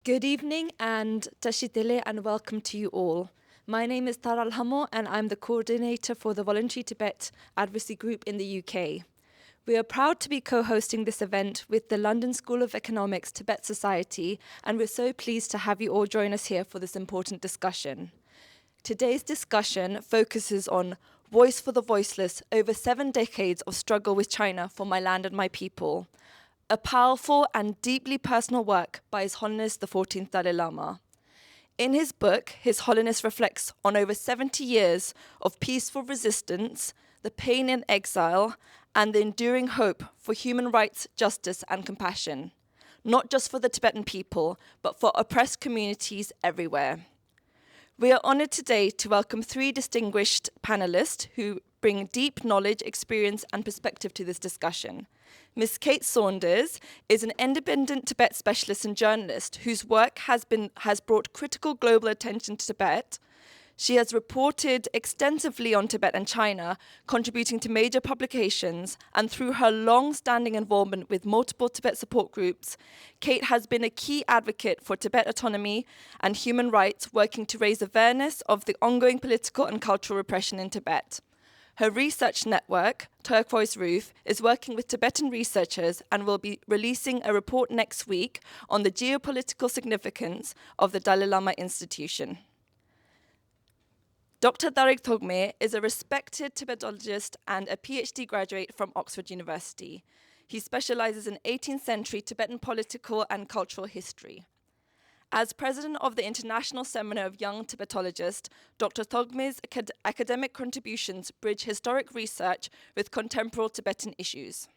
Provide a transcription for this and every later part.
Good evening and tashitele and welcome to you all. My name is DalaiLama and I'm the coordinator for the Voluntary Tibet Advocacy Group in the UK. We are proud to be co-hosting this event with the London School of Economics Tibet Society, and we're so pleased to have you all join us here for this important discussion. Today's discussion focuses on Voice for the Voiceless, over 7 decades of struggle with China for my land and my people. A powerful and deeply personal work by His Holiness the 14th Dalai Lama. In his book, His Holiness reflects on over 70 years of peaceful resistance, the pain in exile, and the enduring hope for human rights, justice, and compassion, not just for the Tibetan people, but for oppressed communities everywhere. We are honored today to welcome 3 distinguished panelists who bring deep knowledge, experience, and perspective to this discussion. Ms. Kate Saunders is an independent Tibet specialist and journalist whose work has brought critical global attention to Tibet. She has reported extensively on Tibet and China, contributing to major publications, and through her long-standing involvement with multiple Tibet support groups, Kate has been a key advocate for Tibet autonomy and human rights, working to raise awareness of the ongoing political and cultural repression in Tibet. Her research network, Turquoise Roof, is working with Tibetan researchers and will be releasing a report next week on the geopolitical significance of the Dalai Lama institution. Dr. Tarik Togme is a respected Tibetologist and a PhD graduate from Oxford University. He specializes in 18th century Tibetan political and cultural history. As president of the International Seminar of Young Tibetologists, Dr. Togme's academic contributions bridge historic research with contemporary Tibetan issues.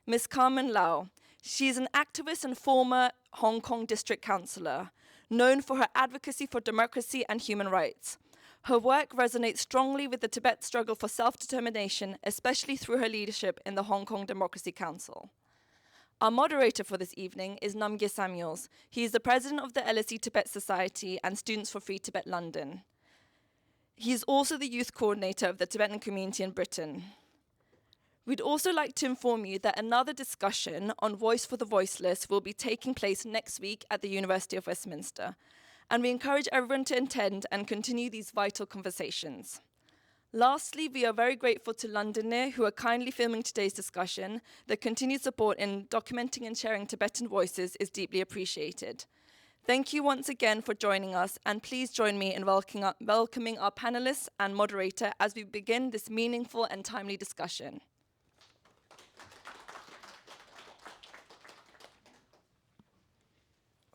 Ms. Carmen Lau, she is an activist and former Hong Kong district councillor, known for her advocacy for democracy and human rights. Her work resonates strongly with the Tibet struggle for self-determination, especially through her leadership in the Hong Kong Democracy Council. Our moderator for this evening is Namgye Samuels. He is the president of the LSE Tibet Society and Students for Free Tibet London. He is also the youth coordinator of the Tibetan community in Britain. We'd also like to inform you that another discussion on Voice for the Voiceless will be taking place next week at the University of Westminster, and we encourage everyone to attend and continue these vital conversations. Lastly, we are very grateful to Londoner, who are kindly filming today's discussion. Their continued support in documenting and sharing Tibetan voices is deeply appreciated. Thank you once again for joining us, and please join me in welcoming our panelists and moderator as we begin this meaningful and timely discussion.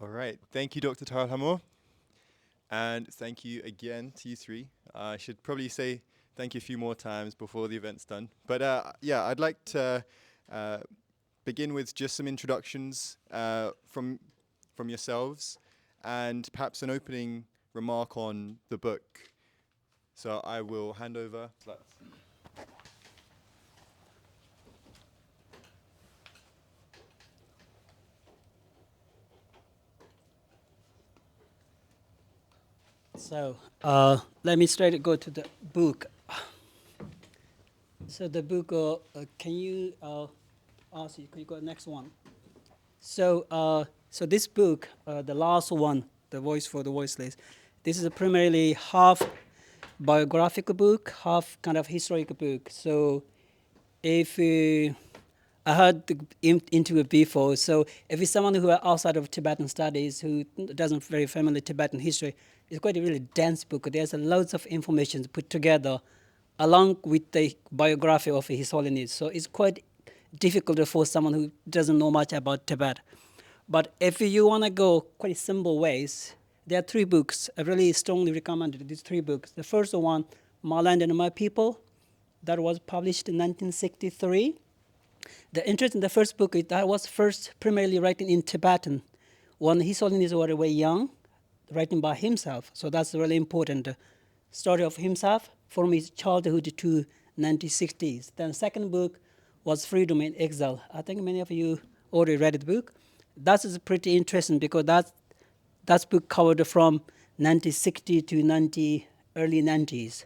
All right, thank you, Dr. DalaiLama. And thank you again to you 3. I should probably say thank you a few more times before the event's done. But yeah, I'd like to begin with just some introductions from yourselves and perhaps an opening remark on the book. So I will hand over. So let me straight go to the book. So the book, can you ask you, can you go to the next one? So so this book, the last one, The Voice for the Voiceless, this is a primarily half biographical book, half kind of historical book. So if I heard the interview before, so if it's someone who are outside of Tibetan studies, who doesn't very familiar Tibetan history, it's quite a really dense book. There's loads of information put together along with the biography of His Holiness. So it's quite difficult for someone who doesn't know much about Tibet. But if you want to go quite simple ways, there are 3 books. I really strongly recommend these 3 books. The first one, My Land and My People, that was published in 1963. The interest in the first book is that was first primarily written in Tibetan when His Holiness was very young, writing by himself. So that's really important. Story of himself from his childhood to 1960s. Then second book was Freedom in Exile. I think many of you already read the book. That is pretty interesting because that book covered from 1960 to early 90s.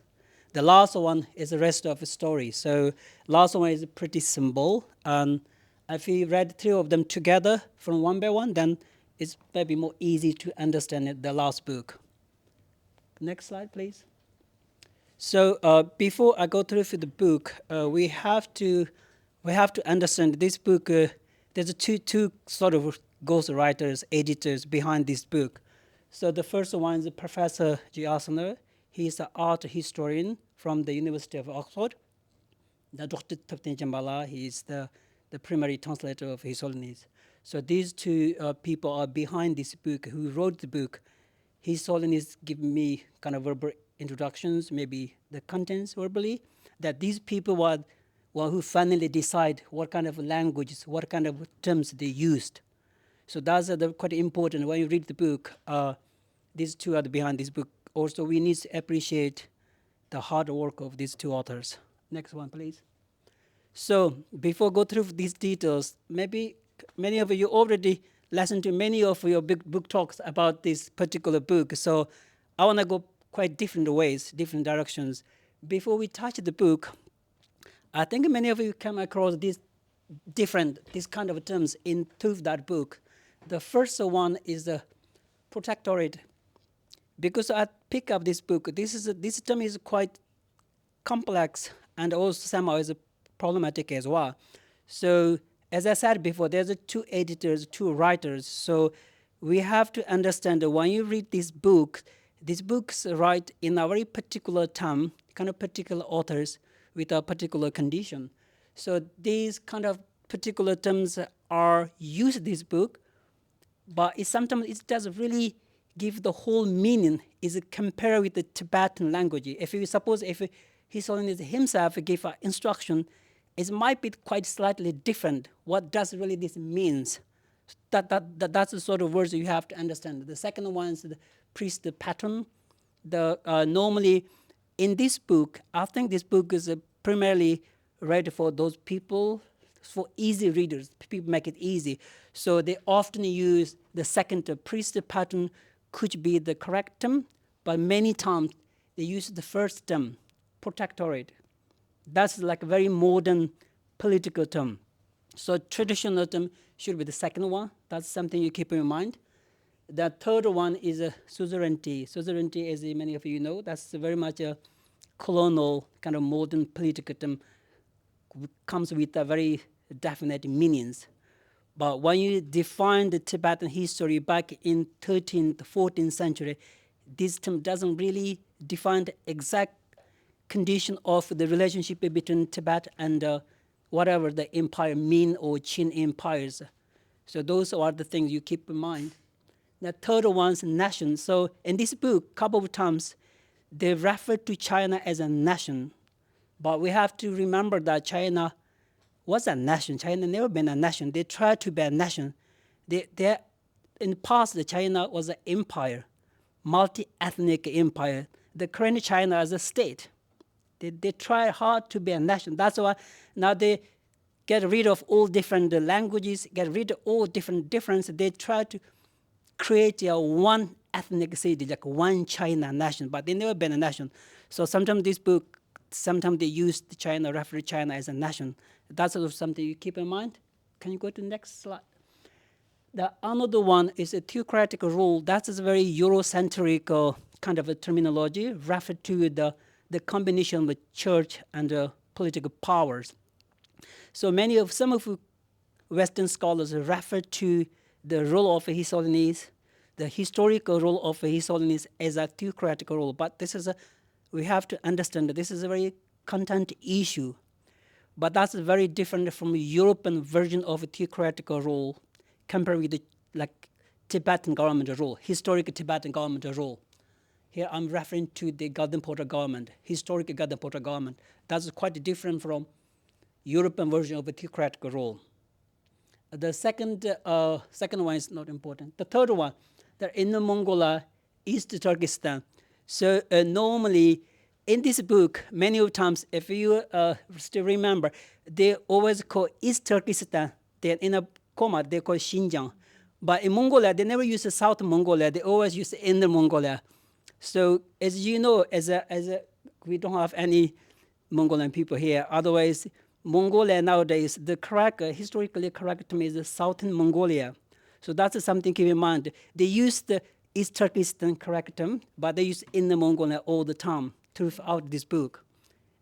The last one is the rest of the story. So last one is pretty simple. And if you read 3 of them together from one by one, then it's maybe more easy to understand the last book. Next slide, please. So before I go through the book, we have to understand this book. There's two sort of ghostwriters, editors behind this book. So the first one is Professor G. Arsener. He's an art historian from the University of Oxford. The Dr. Tibetan Jambala, he is the primary translator of His Holiness. So these two people are behind this book, who wrote the book. His Holiness give me kind of verbal introductions, maybe the contents verbally, that these people were who finally decide what kind of languages, what kind of terms they used. So that's quite important. When you read the book, these two are behind this book. Also, we need to appreciate the hard work of these two authors. Next one, please. So before go through these details, maybe many of you already listened to many of your big book talks about this particular book. So I want to go quite different ways, different directions. Before we touch the book, I think many of you come across these kind of terms in through that book. The first one is the protectorate. Because I pick up this book, this term is quite complex and also somehow is problematic as well. So as I said before, there's two editors, two writers. So we have to understand that when you read these books write in a very particular term, kind of particular authors with a particular condition. So these kind of particular terms are used in this book, but sometimes it doesn't really give the whole meaning. Is compared with the Tibetan language. If His Holiness himself give an instruction, it might be quite slightly different. What does really this means? That's the sort of words you have to understand. The second one is the priest pattern. Normally, in this book, I think this book is primarily read for those people, for easy readers. People make it easy. So they often use the second priest pattern, could be the correct term, but many times they use the first term, protectorate. That's like a very modern political term. So traditional term should be the second one. That's something you keep in mind. The third one is suzerainty. Suzerainty, as many of you know, that's very much a colonial kind of modern political term, comes with a very definite meanings. But when you define the Tibetan history back in 13th, 14th century, this term doesn't really define the exact condition of the relationship between Tibet and whatever the empire, Ming or Qing empires. So those are the things you keep in mind. The third one's nation. So in this book, a couple of times, they refer to China as a nation. But we have to remember that China was a nation. China never been a nation. They tried to be a nation. In the past, China was an empire, multi-ethnic empire. The current China is a state. They try hard to be a nation. That's why now they get rid of all different languages, get rid of all different differences. They try to create one ethnic city, like one China nation, but they never been a nation. So sometimes this book, sometimes they use China, refer to China as a nation. That's also something you keep in mind. Can you go to the next slide? The another one is a theocratic rule. That is a very Eurocentric kind of a terminology, refer to the combination of the church and political powers. So some of Western scholars refer to the role of His Holiness, the historical role of His Holiness as a theocratic role. But we have to understand that this is a very content issue. But that's very different from the European version of a theocratical role compared with the Tibetan government rule, historic Tibetan government rule. Here I'm referring to the Golden Porter government, historic Golden Porter government. That's quite different from European version of a theocratic rule. The second one is not important. The third one, the Inner Mongolia, East Turkestan. So normally in this book, many of times, if you still remember, they always call East Turkestan, then in a comma, they call Xinjiang. But in Mongolia, they never use South Mongolia, they always use Inner Mongolia. So as you know, we don't have any Mongolian people here. Otherwise, Mongolia nowadays, the historically correct term is Southern Mongolia. So that's something to keep in mind. They use the East Turkestan character, but they use Inner Mongolia all the time throughout this book.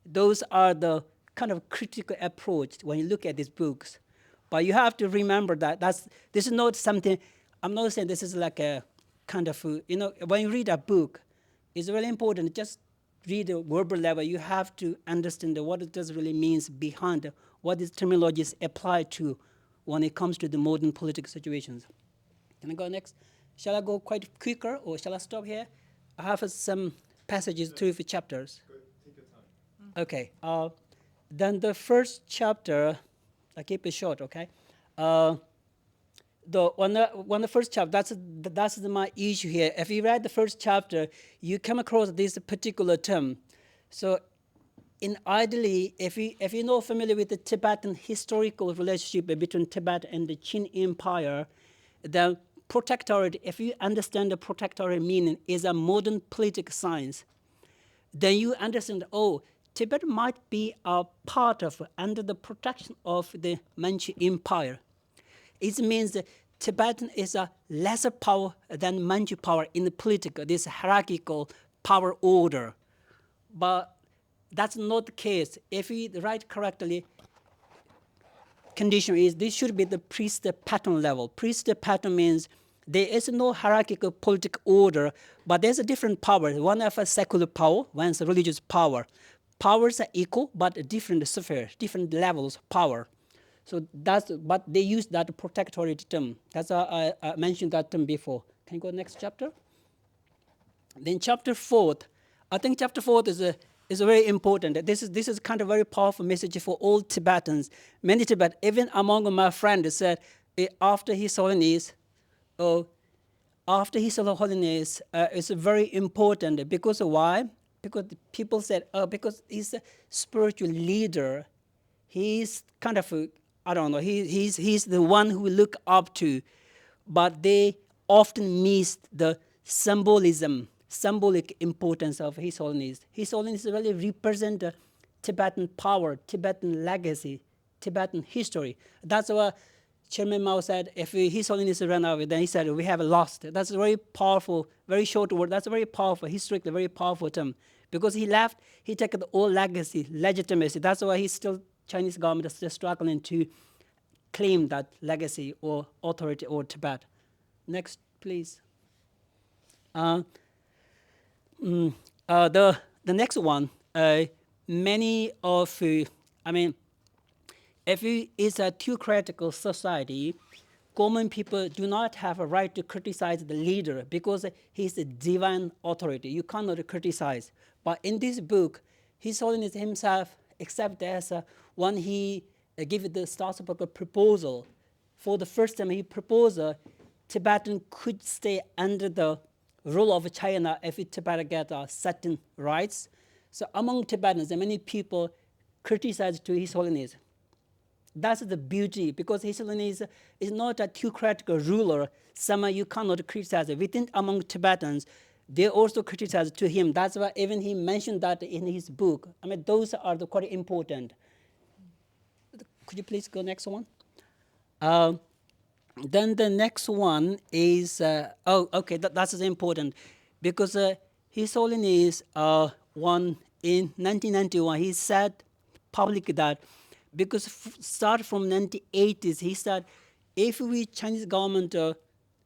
Those are the kind of critical approach when you look at these books. But you have to remember that this is not something, I'm not saying this is like a kind of, when you read a book, it's really important, just read the verbal level. You have to understand what it does really means behind what these terminologies apply to when it comes to the modern political situations. Can I go next? Shall I go quite quicker, or shall I stop here? I have some passages through the chapters. Take your time. Okay. Then the first chapter, I keep it short, okay? On the first chapter, that's my issue here. If you read the first chapter, you come across this particular term. So, ideally, if you're not familiar with the Tibetan historical relationship between Tibet and the Qin Empire, then protectorate, if you understand the protectorate meaning, is a modern political science. Then you understand, Tibet might be a part of, under the protection of the Manchu Empire. It means that Tibetan is a lesser power than Manchu power in the political, this hierarchical power order. But that's not the case. If we write correctly, condition is this should be the priest pattern level. Priest pattern means there is no hierarchical political order, but there's a different power. One of a secular power, one is a religious power. Powers are equal, but different spheres, different levels of power. So but they use that protectorate term. That's I mentioned that term before. Can you go next chapter? Then chapter 4, I think chapter 4 is very important. This is kind of very powerful message for all Tibetans. Many Tibetans, even among my friends, said after His Holiness, it's very important. Because why? Because people said, because he's a spiritual leader. He's kind of, he's the one who we look up to. But they often miss the symbolic importance of His Holiness. His Holiness really represents Tibetan power, Tibetan legacy, Tibetan history. That's why Chairman Mao said, if His Holiness ran out, then he said, we have lost. That's a very powerful, very short word. That's a very powerful, historically very powerful term. Because he left, he took the old legacy, legitimacy. That's why he's still, Chinese government is still struggling to claim that legacy or authority over Tibet. Next, please. The next one, many of, if it's a theocratical society, common people do not have a right to criticize the leader because he's a divine authority. You cannot criticize. But in this book, His Holiness himself, except as when he gave the Strasbourg proposal, for the first time he proposed Tibetan could stay under the rule of China if Tibet get certain rights. So among Tibetans, many people criticize to His Holiness. That's the beauty, because His Holiness is not a theocratical ruler. Somehow you cannot criticize. Within among Tibetans, they also criticize to him. That's why even he mentioned that in his book. Those are quite important. Could you please go next one? Then the next one is, that's important, because His Holiness, in 1991, he said publicly that, because start from 1980s, he said, if we Chinese government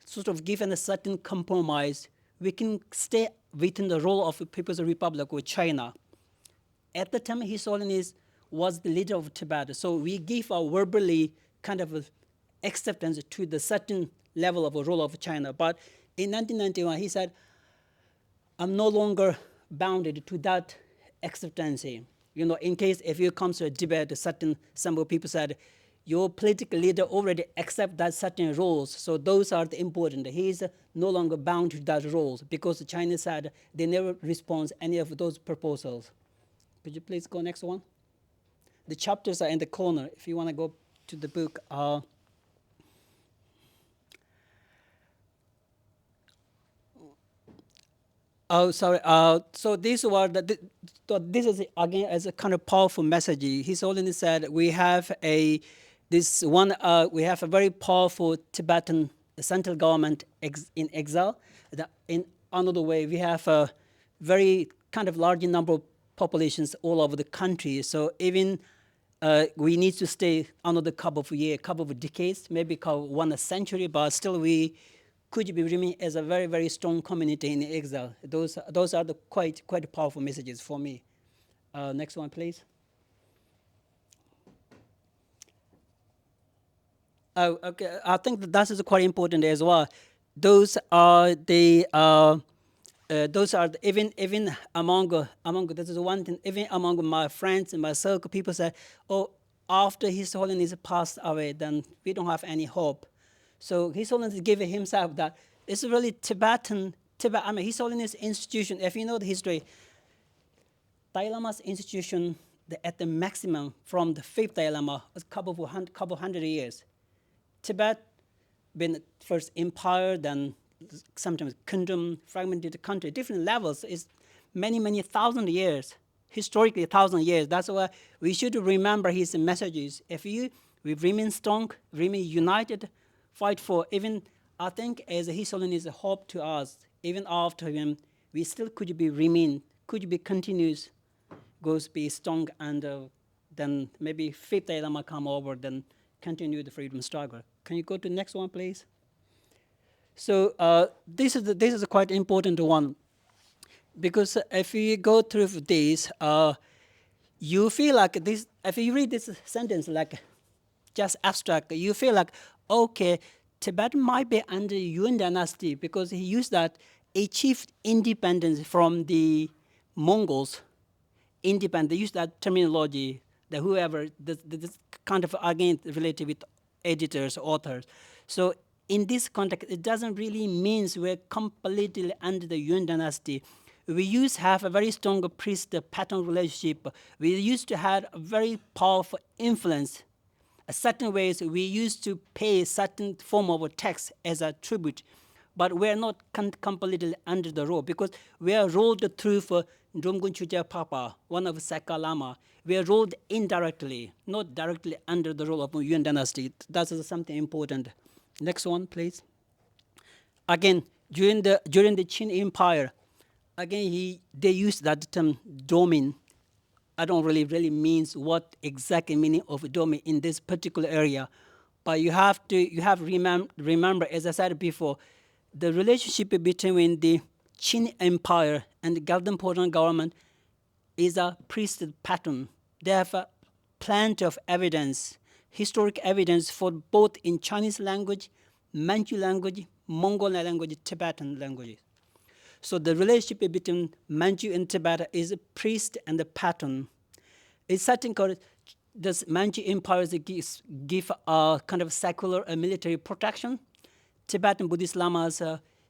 sort of given a certain compromise, we can stay within the role of the People's Republic of China. At the time, His Holiness was the leader of Tibet, so we give a verbally kind of acceptance to the certain level of a role of China. But in 1991, he said, I'm no longer bounded to that acceptance. In case if you come to a debate, some people said, your political leader already accept that certain roles, so those are the important. He is no longer bound to that roles, because China said they never respond any of those proposals. Could you please go next one? The chapters are in the corner, if you want to go to the book. So these were this is again as a kind of powerful message. His Holiness said we have a very powerful Tibetan the central government in exile. In another way, we have a very kind of large number of populations all over the country. So even we need to stay another couple of years, couple of decades, maybe one century, but still we could be remain as a very, very strong community in exile. Those are the quite powerful messages for me. Next one, please. Oh, okay. I think that is quite important as well. Those are the even among this is one thing. Even among my friends and my circle, people say, "Oh, after His Holiness passed away, then we don't have any hope." So His Holiness gave himself that it's really Tibet. I mean, His Holiness institution. If you know the history, DalaiLama's institution at the maximum from the fifth DalaiLama was a couple hundred years. Tibet been first empire, then sometimes kingdom, fragmented country, different levels. Is many thousand years, historically 1,000 years. That's why we should remember his messages. If we remain strong, remain united, fight for even, I think as His Holiness hope to us, even after him, we still could be continuous, goes be strong, and then maybe fifth Lama come over, then continue the freedom struggle. Can you go to the next one, please? So this is a quite important one, because if you go through this, you feel like this. If you read this sentence like just abstract, you feel like, okay, Tibet might be under Yuan dynasty because he used that achieved independence from the Mongols. Independent. They use that terminology. That whoever this kind of again related with editors, authors. So in this context, it doesn't really mean we're completely under the Yuan dynasty. We used to have a very strong priest-pattern relationship. We used to have a very powerful influence. Certain ways we used to pay certain form of tax as a tribute, but we're not completely under the rule because we are ruled through for Dromgun Chuja Papa, one of Saka Lama. We are ruled indirectly, not directly under the rule of Yuan dynasty. That is something important. Next one, please. Again, during the Qin Empire, again they used that term domain. I don't really means what exactly meaning of domain in this particular area, but you have remember, as I said before, the relationship between the Qin Empire and the Golden Portal government is a priesthood pattern. They have plenty of evidence, historic evidence for both in Chinese language, Manchu language, Mongol language, Tibetan languages. So the relationship between Manchu and Tibet is a priest and a pattern. It's certain called this Manchu empires give a kind of secular and military protection. Tibetan Buddhist lamas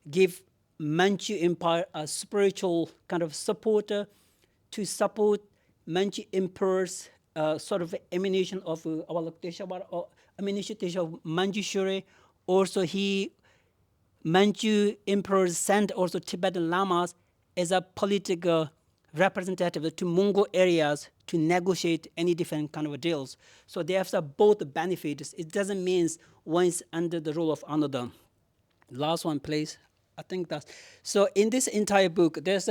give Manchu empire a spiritual kind of supporter to support Manchu emperor's sort of emanation of Avalokiteshvara or emanation of Manjushri. Also, Manchu emperors sent also Tibetan lamas as a political representative to Mongol areas to negotiate any different kind of deals. So they have both benefits. It doesn't mean one is under the rule of another. Last one, please. I think that's so. In this entire book, there's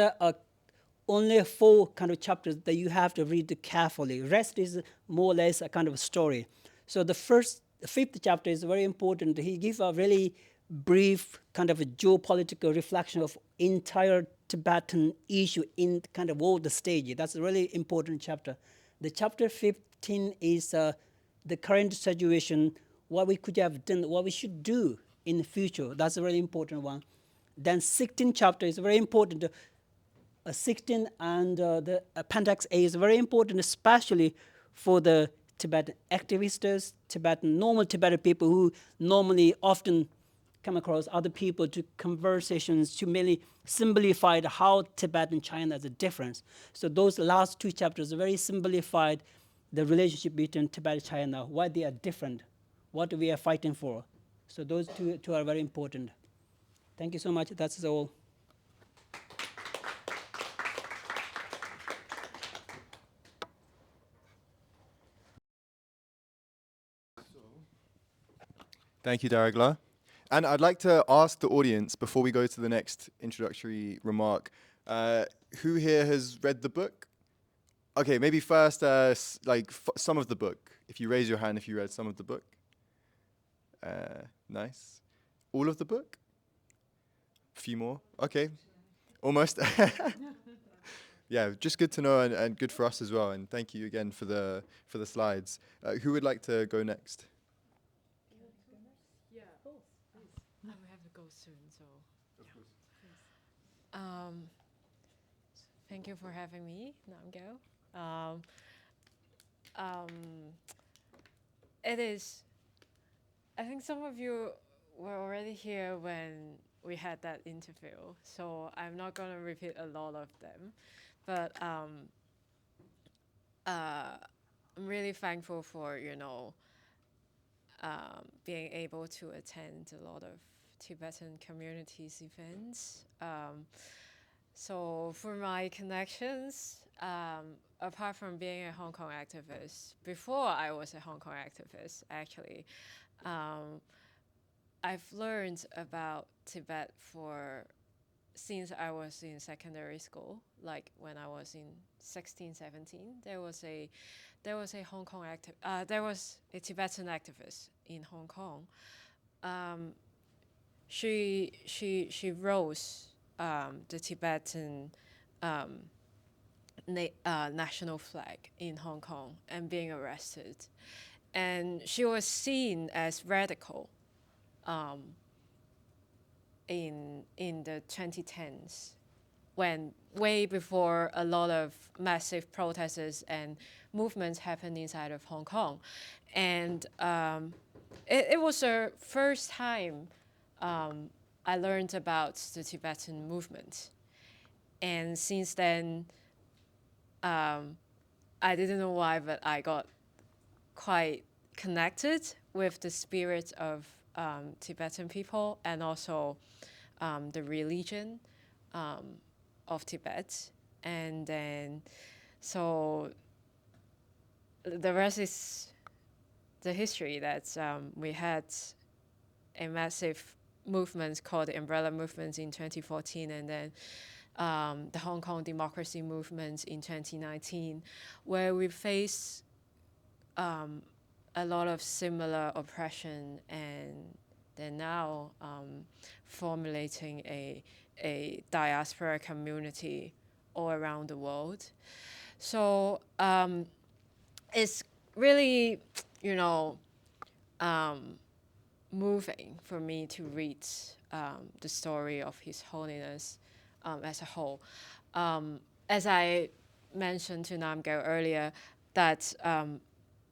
only 4 kind of chapters that you have to read carefully. Rest is more or less a kind of story. So the 5th chapter is very important. He gives a really brief kind of a geopolitical reflection of entire Tibetan issue in kind of all the stage. That's a really important chapter. The chapter 15 is the current situation, what we could have done, what we should do in the future. That's a really important one. Then 16th chapter is very important. 16 and the appendix A is very important, especially for the Tibetan activists, normal Tibetan people who normally often come across other people to conversations to merely simplify how Tibet and China is a difference. So those last 2 chapters are very simplified, the relationship between Tibet and China, why they are different, what we are fighting for. So those two are very important. Thank you so much. That's all. Thank you, DalaiLama. And I'd like to ask the audience, before we go to the next introductory remark, who here has read the book? Okay, maybe first, some of the book. If you raise your hand if you read some of the book. Nice. All of the book? A few more? Okay. Almost. Yeah, just good to know and good for us as well. And thank you again for the slides. Who would like to go next? Yeah, I will have to go soon, so. Of course. Thank you for having me, Namgyo. It is, I think some of you were already here when we had that interview, so I'm not going to repeat a lot of them. But I'm really thankful for, being able to attend a lot of Tibetan communities events. So for my connections, apart from being a Hong Kong activist, before I was a Hong Kong activist, actually, I've learned about Tibet since I was in secondary school, like when I was in 16, 17, there was a Tibetan activist in Hong Kong. She rose the Tibetan national flag in Hong Kong and being arrested, and she was seen as radical in the 2010s, when way before a lot of massive protests and movements happened inside of Hong Kong. And it was the first time I learned about the Tibetan movement. And since then, I didn't know why, but I got quite connected with the spirit of Tibetan people and also the religion of Tibet. And then, so the rest is the history that we had a massive movement called the Umbrella Movement in 2014, and then the Hong Kong Democracy Movement in 2019, where we face a lot of similar oppression, and then now formulating a diaspora community all around the world. So it's really, moving for me to read the story of His Holiness as a whole. As I mentioned to Namgyo earlier, that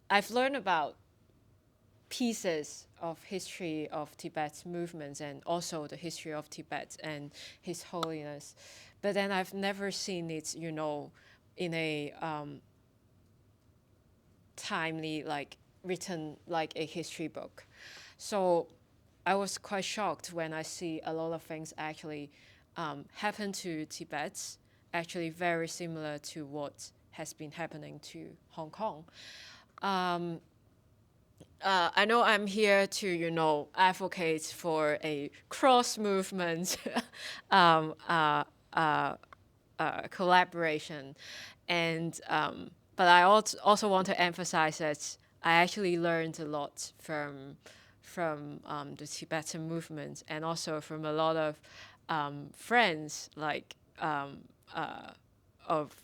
I've learned about pieces of history of Tibet's movements and also the history of Tibet and His Holiness, but then I've never seen it, in a timely, written like a history book. So I was quite shocked when I see a lot of things actually happen to Tibet, actually very similar to what has been happening to Hong Kong. I know I'm here to, advocate for a cross movement collaboration, and but I also want to emphasize that I actually learned a lot from the Tibetan movement, and also from a lot of friends of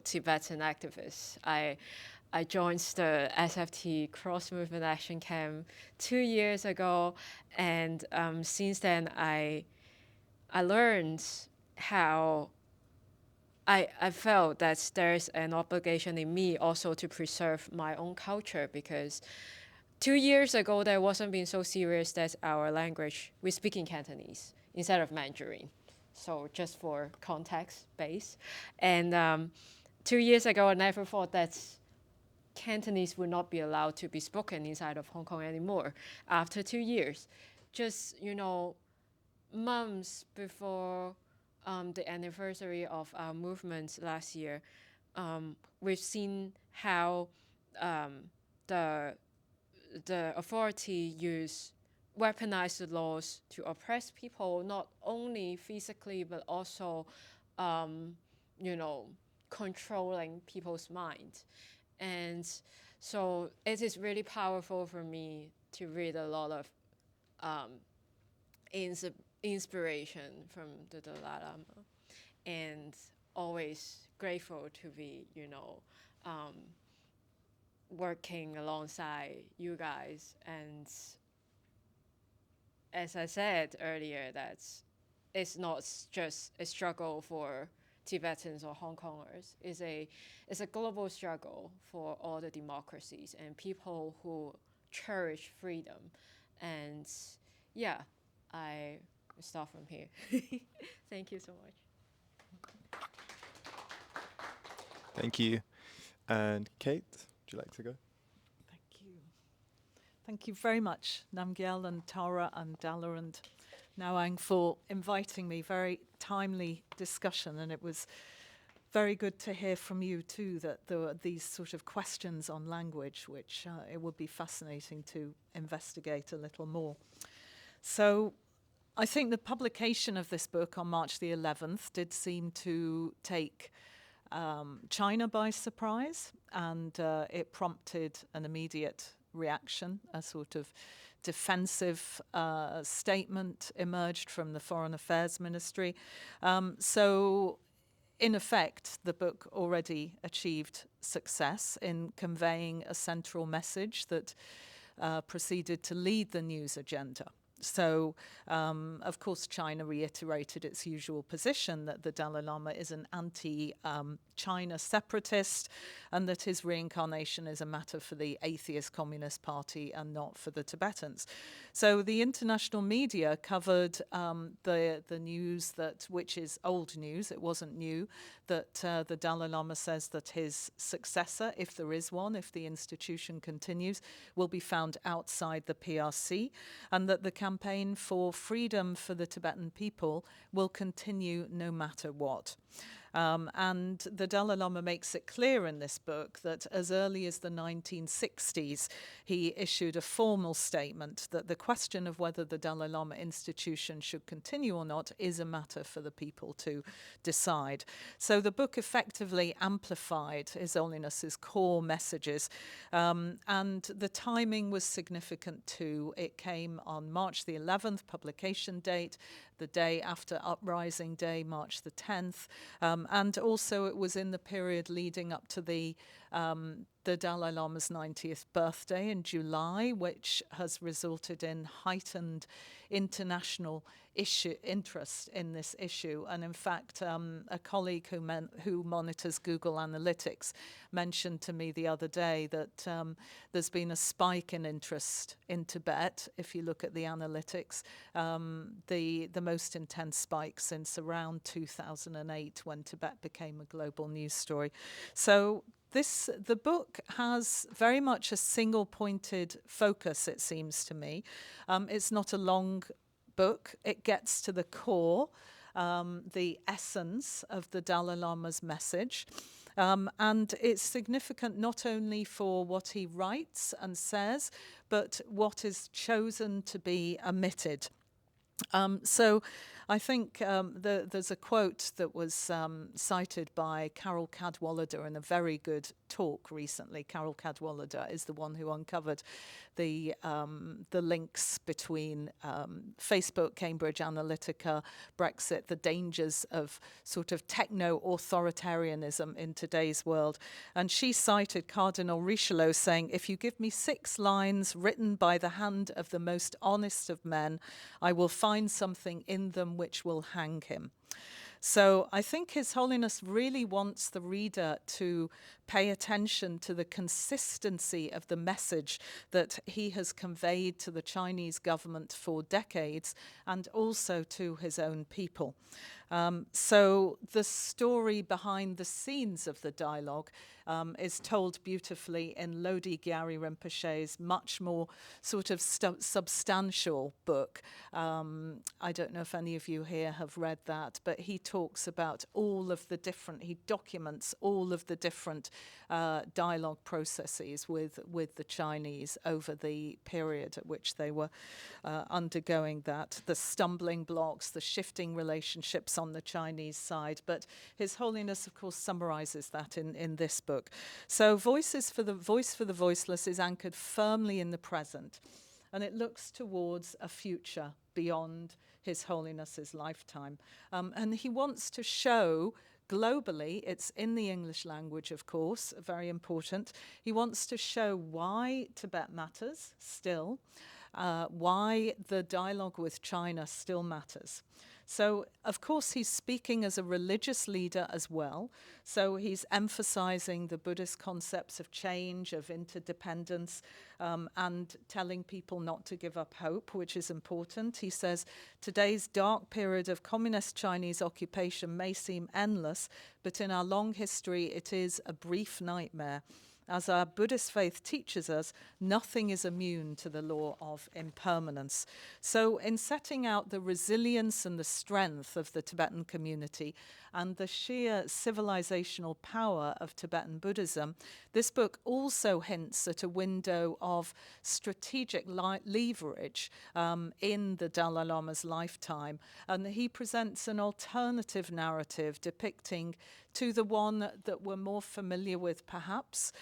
Tibetan activists. I joined the SFT Cross Movement Action Camp 2 years ago, and since then I learned how I felt that there's an obligation in me also to preserve my own culture, because 2 years ago there wasn't being so serious that our language, we speak in Cantonese instead of Mandarin. So just for context base. And 2 years ago I never thought that Cantonese would not be allowed to be spoken inside of Hong Kong anymore. After 2 years, just, months before the anniversary of our movement last year, we've seen how the authority weaponize the laws to oppress people, not only physically, but also, you know, controlling people's mind. And so it is really powerful for me to read a lot of inspiration from the Dalai Lama, and always grateful to be, you know, working alongside you guys. And as I said earlier, it's not just a struggle for Tibetans or Hong Kongers. It's a global struggle for all the democracies and people who cherish freedom. And yeah, I start from here. Thank you so much. Thank you. And Kate, would you like to go? Thank you. Thank you very much, Namgyal and Tara and Dalla and Nawang, for inviting me. Very timely discussion, and it was very good to hear from you too that there were these sort of questions on language, which it would be fascinating to investigate a little more. So I think the publication of this book on March the 11th did seem to take China by surprise, and it prompted an immediate reaction. A sort of defensive statement emerged from the Foreign Affairs Ministry. So in effect, the book already achieved success in conveying a central message that proceeded to lead the news agenda. So, of course, China reiterated its usual position that the Dalai Lama is an anti-China separatist, and that his reincarnation is a matter for the atheist Communist Party and not for the Tibetans. So the international media covered the news which is old news, it wasn't new, that the Dalai Lama says that his successor, if there is one, if the institution continues, will be found outside the PRC, and that the campaign for freedom for the Tibetan people will continue no matter what. And the Dalai Lama makes it clear in this book that as early as the 1960s, he issued a formal statement that the question of whether the Dalai Lama institution should continue or not is a matter for the people to decide. So the book effectively amplified His Holiness's core messages, and the timing was significant too. It came on March the 11th, publication date, the day after Uprising Day, March the 10th, and also it was in the period leading up to the Dalai Lama's 90th birthday in July, which has resulted in heightened international interest in this issue. And in fact, a colleague who monitors Google Analytics mentioned to me the other day that there's been a spike in interest in Tibet. If you look at the analytics, the most intense spike since around 2008, when Tibet became a global news story. So the book has very much a single-pointed focus, it seems to me. It's not a long book. It gets to the core, the essence of the Dalai Lama's message. And it's significant not only for what he writes and says, but what is chosen to be omitted. So I think there's a quote that was cited by Carol Cadwallader in a very good talk recently. Carol Cadwallader is the one who uncovered the links between Facebook, Cambridge Analytica, Brexit, the dangers of sort of techno-authoritarianism in today's world. And she cited Cardinal Richelieu saying, "If you give me 6 lines written by the hand of the most honest of men, I will find something in them which will hang him." So I think His Holiness really wants the reader to pay attention to the consistency of the message that he has conveyed to the Chinese government for decades, and also to his own people. So the story behind the scenes of the dialogue is told beautifully in Lodi Gyari Rinpoche's much more sort of substantial book. I don't know if any of you here have read that, but he talks about he documents all of the different dialogue processes with the Chinese over the period at which they were undergoing that, the stumbling blocks, the shifting relationships on the Chinese side. But His Holiness, of course, summarizes that in this book. So Voice for the Voiceless is anchored firmly in the present, and it looks towards a future beyond His Holiness's lifetime. And he wants to show globally, it's in the English language, of course, very important. He wants to show why Tibet matters still, why the dialogue with China still matters. So, of course, he's speaking as a religious leader as well. So he's emphasizing the Buddhist concepts of change, of interdependence, and telling people not to give up hope, which is important. He says, today's dark period of communist Chinese occupation may seem endless, but in our long history, it is a brief nightmare. As our Buddhist faith teaches us, nothing is immune to the law of impermanence. So in setting out the resilience and the strength of the Tibetan community and the sheer civilizational power of Tibetan Buddhism, this book also hints at a window of strategic leverage in the Dalai Lama's lifetime. And he presents an alternative narrative depicting to the one that we're more familiar with, perhaps,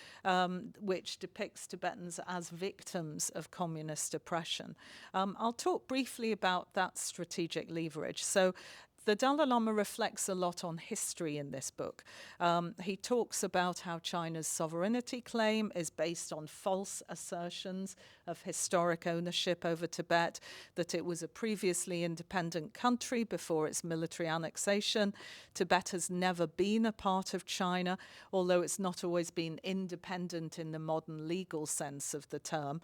which depicts Tibetans as victims of communist oppression. I'll talk briefly about that strategic leverage. So the Dalai Lama reflects a lot on history in this book. He talks about how China's sovereignty claim is based on false assertions of historic ownership over Tibet, that it was a previously independent country before its military annexation. Tibet has never been a part of China, although it's not always been independent in the modern legal sense of the term.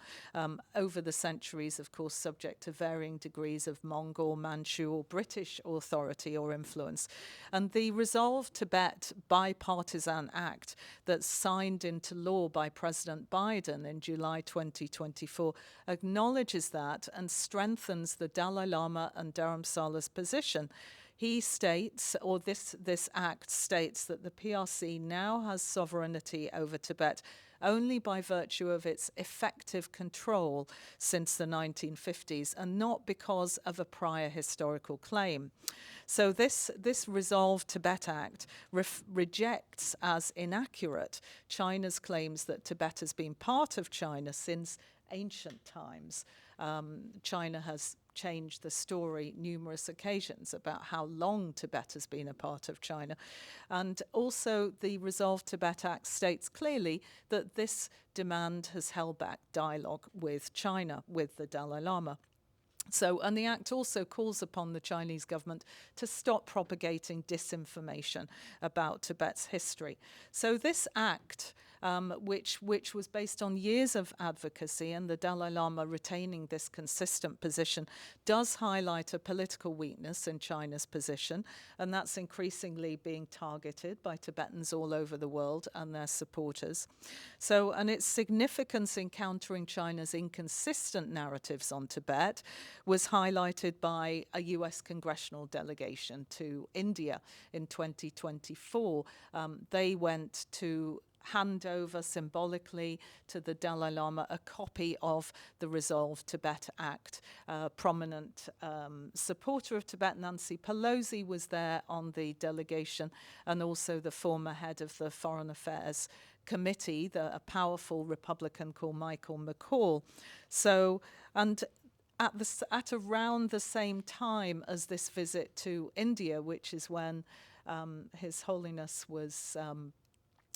Over the centuries, of course, subject to varying degrees of Mongol, Manchu, or British authority or influence. And the Resolve Tibet Bipartisan Act that's signed into law by President Biden in July 2024 acknowledges that and strengthens the Dalai Lama and Dharamsala's position. He states, or this act states, that the PRC now has sovereignty over Tibet only by virtue of its effective control since the 1950s and not because of a prior historical claim. So this Resolve Tibet Act rejects as inaccurate China's claims that Tibet has been part of China since ancient times. China has changed the story numerous occasions about how long Tibet has been a part of China. And also the Resolve Tibet Act states clearly that this demand has held back dialogue with China, with the Dalai Lama. So, and the Act also calls upon the Chinese government to stop propagating disinformation about Tibet's history. So this Act, which was based on years of advocacy and the Dalai Lama retaining this consistent position, does highlight a political weakness in China's position, and that's increasingly being targeted by Tibetans all over the world and their supporters. So, and its significance in countering China's inconsistent narratives on Tibet was highlighted by a US congressional delegation to India in 2024. They went to hand over symbolically to the Dalai Lama a copy of the Resolve Tibet Act. Prominent supporter of Tibet, Nancy Pelosi, was there on the delegation, and also the former head of the Foreign Affairs Committee, a powerful Republican called Michael McCaul. So, and at around the same time as this visit to India, which is when His Holiness was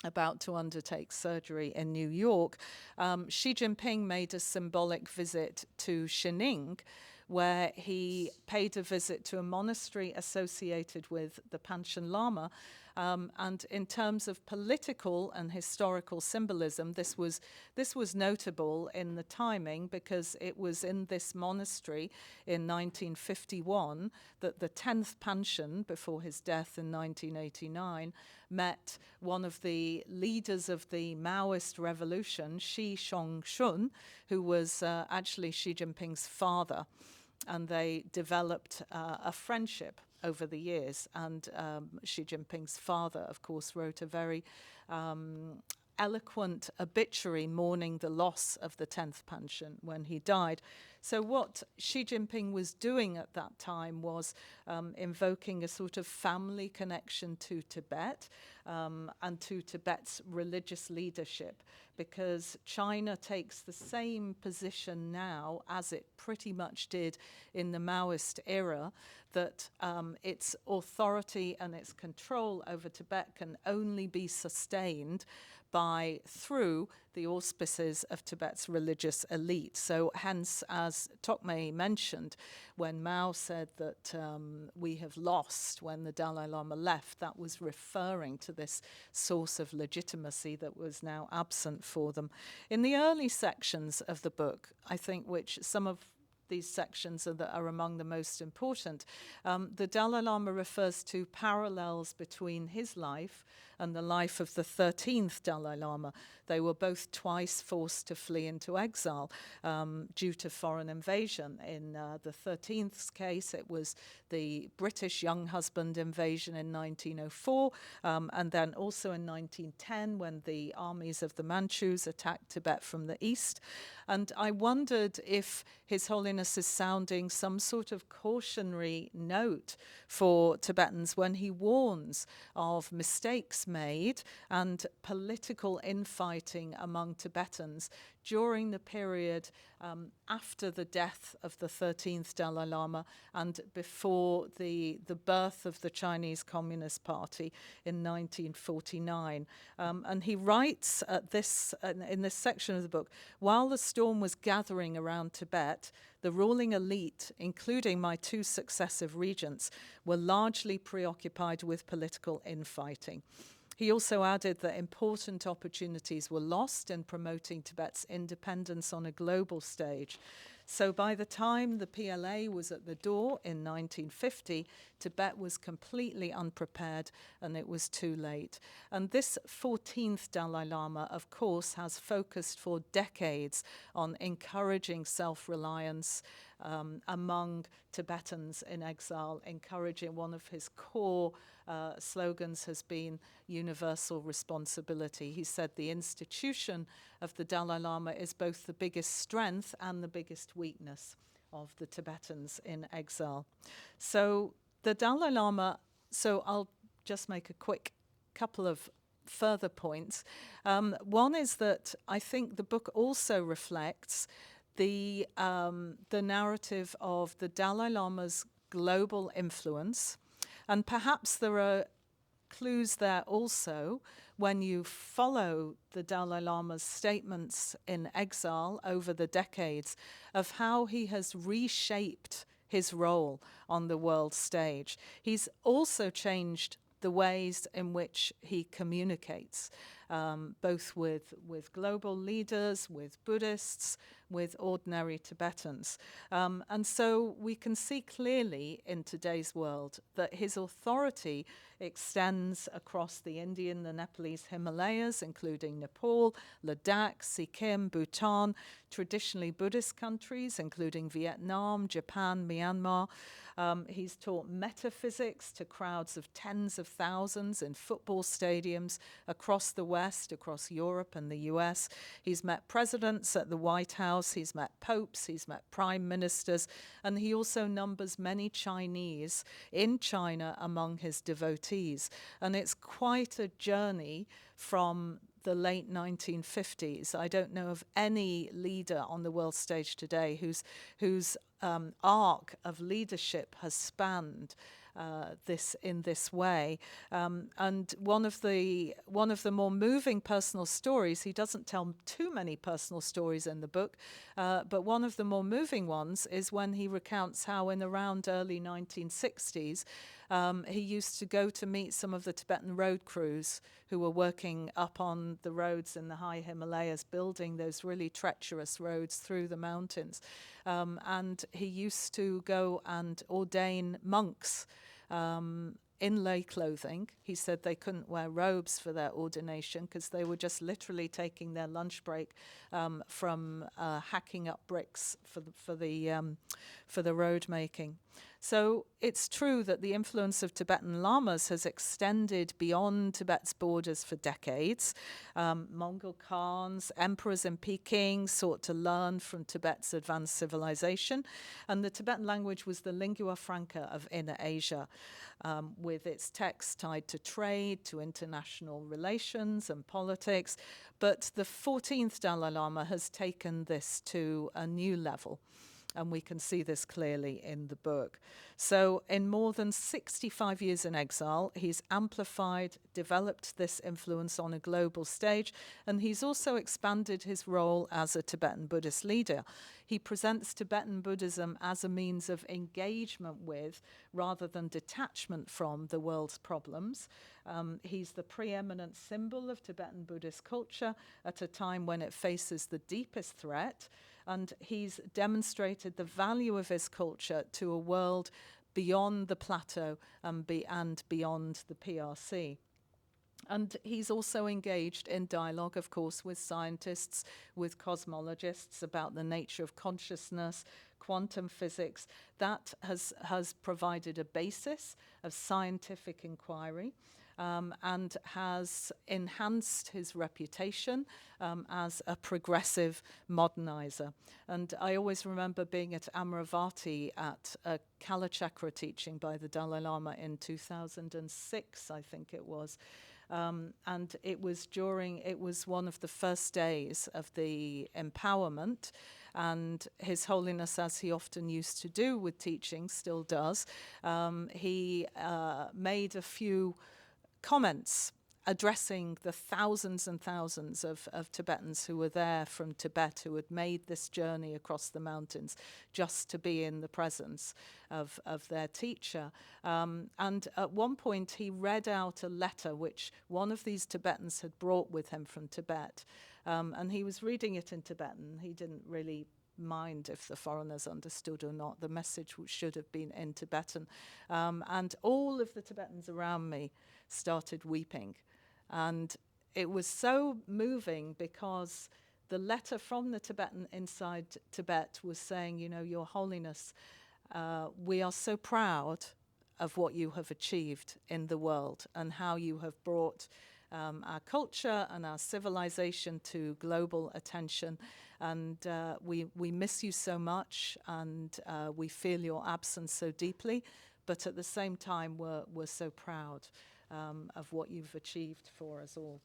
about to undertake surgery in New York, Xi Jinping made a symbolic visit to Xining, where he paid a visit to a monastery associated with the Panchen Lama. And in terms of political and historical symbolism, this was notable in the timing because it was in this monastery in 1951 that the 10th Panchen, before his death in 1989, met one of the leaders of the Maoist revolution, Xi Shongshun, who was actually Xi Jinping's father. And they developed a friendship over the years. And Xi Jinping's father, of course, wrote a very eloquent obituary mourning the loss of the 10th Panchen when he died. So what Xi Jinping was doing at that time was invoking a sort of family connection to Tibet and to Tibet's religious leadership, because China takes the same position now as it pretty much did in the Maoist era, that its authority and its control over Tibet can only be sustained through the auspices of Tibet's religious elite. So hence, as Tokmei mentioned, when Mao said that we have lost when the Dalai Lama left, that was referring to this source of legitimacy that was now absent for them. In the early sections of the book, I think, which some of these sections are among the most important, the Dalai Lama refers to parallels between his life and the life of the 13th Dalai Lama. They were both twice forced to flee into exile due to foreign invasion. In the 13th's case, it was the British young husband invasion in 1904, and then also in 1910 when the armies of the Manchus attacked Tibet from the east. And I wondered if His Holiness is sounding some sort of cautionary note for Tibetans when he warns of mistakes made and political infighting among Tibetans during the period after the death of the 13th Dalai Lama and before the birth of the Chinese Communist Party in 1949. And he writes in this section of the book, while the storm was gathering around Tibet, the ruling elite, including my two successive regents, were largely preoccupied with political infighting. He also added that important opportunities were lost in promoting Tibet's independence on a global stage. So by the time the PLA was at the door in 1950, Tibet was completely unprepared and it was too late. And this 14th Dalai Lama, of course, has focused for decades on encouraging self-reliance among Tibetans in exile, encouraging one of his core slogans has been universal responsibility. He said the institution of the Dalai Lama is both the biggest strength and the biggest weakness of the Tibetans in exile. So the Dalai Lama, so I'll just make a quick couple of further points. One is that I think the book also reflects the narrative of the Dalai Lama's global influence. And perhaps there are clues there also when you follow the Dalai Lama's statements in exile over the decades of how he has reshaped his role on the world stage. He's also changed the ways in which he communicates, both with global leaders, with Buddhists, with ordinary Tibetans. And so we can see clearly in today's world that his authority extends across the Indian, the Nepalese Himalayas, including Nepal, Ladakh, Sikkim, Bhutan, traditionally Buddhist countries, including Vietnam, Japan, Myanmar. He's taught metaphysics to crowds of tens of thousands in football stadiums across the West, across Europe and the US. He's met presidents at the White House, he's met popes, he's met prime ministers, and he also numbers many Chinese in China among his devotees. And it's quite a journey from the late 1950s. I don't know of any leader on the world stage today whose arc of leadership has spanned this in this way. And one of the more moving personal stories, he doesn't tell too many personal stories in the book, but one of the more moving ones is when he recounts how in around early 1960s, he used to go to meet some of the Tibetan road crews who were working up on the roads in the high Himalayas, building those really treacherous roads through the mountains. And he used to go and ordain monks in lay clothing. He said they couldn't wear robes for their ordination because they were just literally taking their lunch break from hacking up bricks for the road making. So it's true that the influence of Tibetan lamas has extended beyond Tibet's borders for decades. Mongol Khans, emperors in Peking sought to learn from Tibet's advanced civilization, and the Tibetan language was the lingua franca of Inner Asia, with its texts tied to trade, to international relations and politics. But the 14th Dalai Lama has taken this to a new level, and we can see this clearly in the book. So in more than 65 years in exile, he's amplified, developed this influence on a global stage, and he's also expanded his role as a Tibetan Buddhist leader. He presents Tibetan Buddhism as a means of engagement with, rather than detachment from, the world's problems. He's the preeminent symbol of Tibetan Buddhist culture at a time when it faces the deepest threat, and he's demonstrated the value of his culture to a world beyond the plateau and beyond the PRC. And he's also engaged in dialogue, of course, with scientists, with cosmologists about the nature of consciousness, quantum physics. That has provided a basis of scientific inquiry. And has enhanced his reputation as a progressive modernizer. And I always remember being at Amaravati at a Kalachakra teaching by the Dalai Lama in 2006, I think it was. And it was one of the first days of the empowerment, and His Holiness, as he often used to do with teaching, still does, he made a few comments addressing the thousands and thousands of Tibetans who were there from Tibet, who had made this journey across the mountains just to be in the presence of their teacher. And at one point he read out a letter which one of these Tibetans had brought with him from Tibet. And he was reading it in Tibetan. He didn't really mind if the foreigners understood or not. The message should have been in Tibetan. And all of the Tibetans around me started weeping. And it was so moving because the letter from the Tibetan inside Tibet was saying, you know, Your Holiness, we are so proud of what you have achieved in the world and how you have brought our culture and our civilization to global attention. And we miss you so much, and we feel your absence so deeply, but at the same time we're so proud of what you've achieved for us all.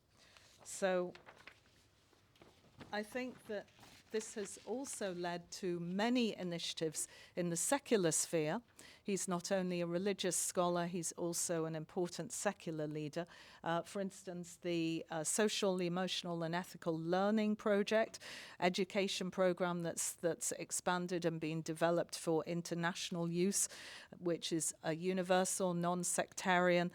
So I think that this has also led to many initiatives in the secular sphere. He's not only a religious scholar, he's also an important secular leader. For instance, the Social, Emotional and Ethical Learning Project, education program that's expanded and been developed for international use, which is a universal, non-sectarian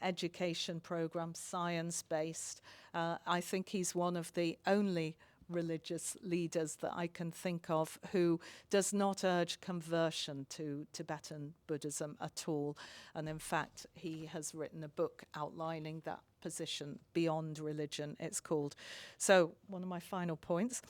education program, science-based. I think he's one of the only religious leaders that I can think of who does not urge conversion to Tibetan Buddhism at all. And in fact, he has written a book outlining that position, Beyond Religion, it's called. So one of my final points.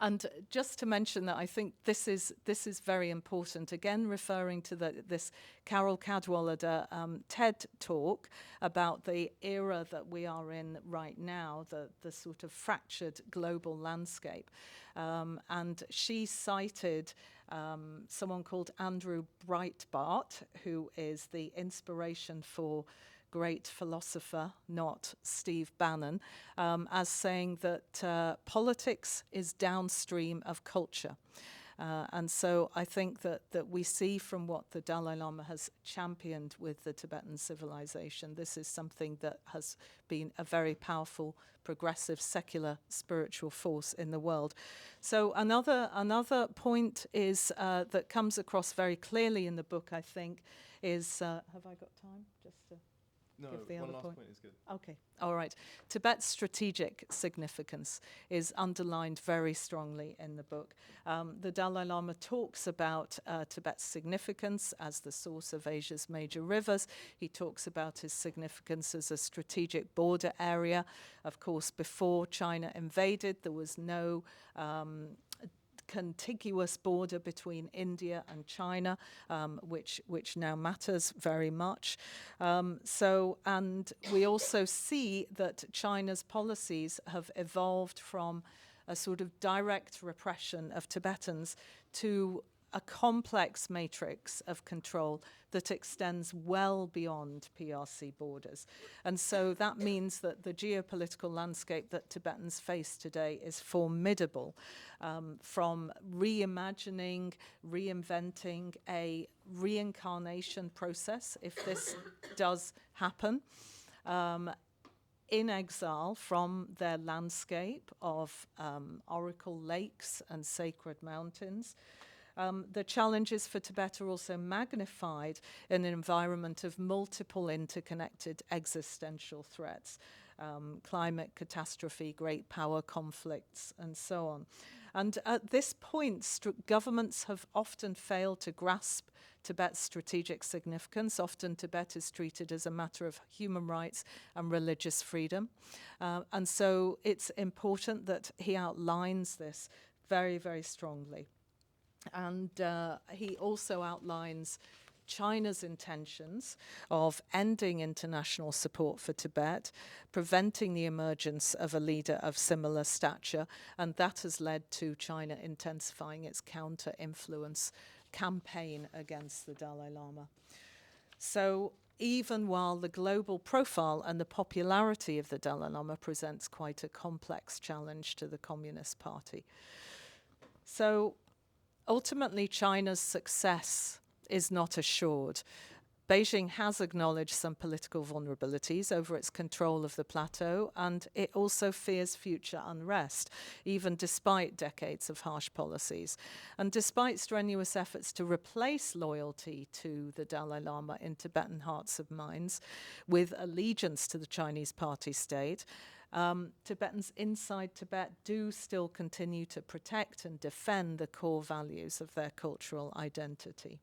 And just to mention that I think this is very important, again referring to this Carol Cadwallader TED talk about the era that we are in right now, the sort of fractured global landscape. And she cited someone called Andrew Breitbart, who is the inspiration for great philosopher, not Steve Bannon, as saying that politics is downstream of culture. And so I think that we see from what the Dalai Lama has championed with the Tibetan civilization, this is something that has been a very powerful, progressive, secular, spiritual force in the world. So another point is that comes across very clearly in the book, I think, is, have I got time? Just to No, give the one other last point. point is good. Okay, all right. Tibet's strategic significance is underlined very strongly in the book. The Dalai Lama talks about Tibet's significance as the source of Asia's major rivers. He talks about his significance as a strategic border area. Of course, before China invaded, there was no contiguous border between India and China, which now matters very much. And we also see that China's policies have evolved from a sort of direct repression of Tibetans to a complex matrix of control that extends well beyond PRC borders. And so that means that the geopolitical landscape that Tibetans face today is formidable, from reimagining, reinventing a reincarnation process, if this does happen, in exile from their landscape of oracle lakes and sacred mountains. The challenges for Tibet are also magnified in an environment of multiple interconnected existential threats, climate catastrophe, great power conflicts, and so on. And at this point, governments have often failed to grasp Tibet's strategic significance. Often Tibet is treated as a matter of human rights and religious freedom. And so it's important that he outlines this very, very strongly. And he also outlines China's intentions of ending international support for Tibet, preventing the emergence of a leader of similar stature, and that has led to China intensifying its counter-influence campaign against the Dalai Lama. So even while the global profile and the popularity of the Dalai Lama presents quite a complex challenge to the Communist Party. So ultimately, China's success is not assured. Beijing has acknowledged some political vulnerabilities over its control of the plateau, and it also fears future unrest, even despite decades of harsh policies. And despite strenuous efforts to replace loyalty to the Dalai Lama in Tibetan hearts and minds with allegiance to the Chinese party state, Tibetans inside Tibet do still continue to protect and defend the core values of their cultural identity.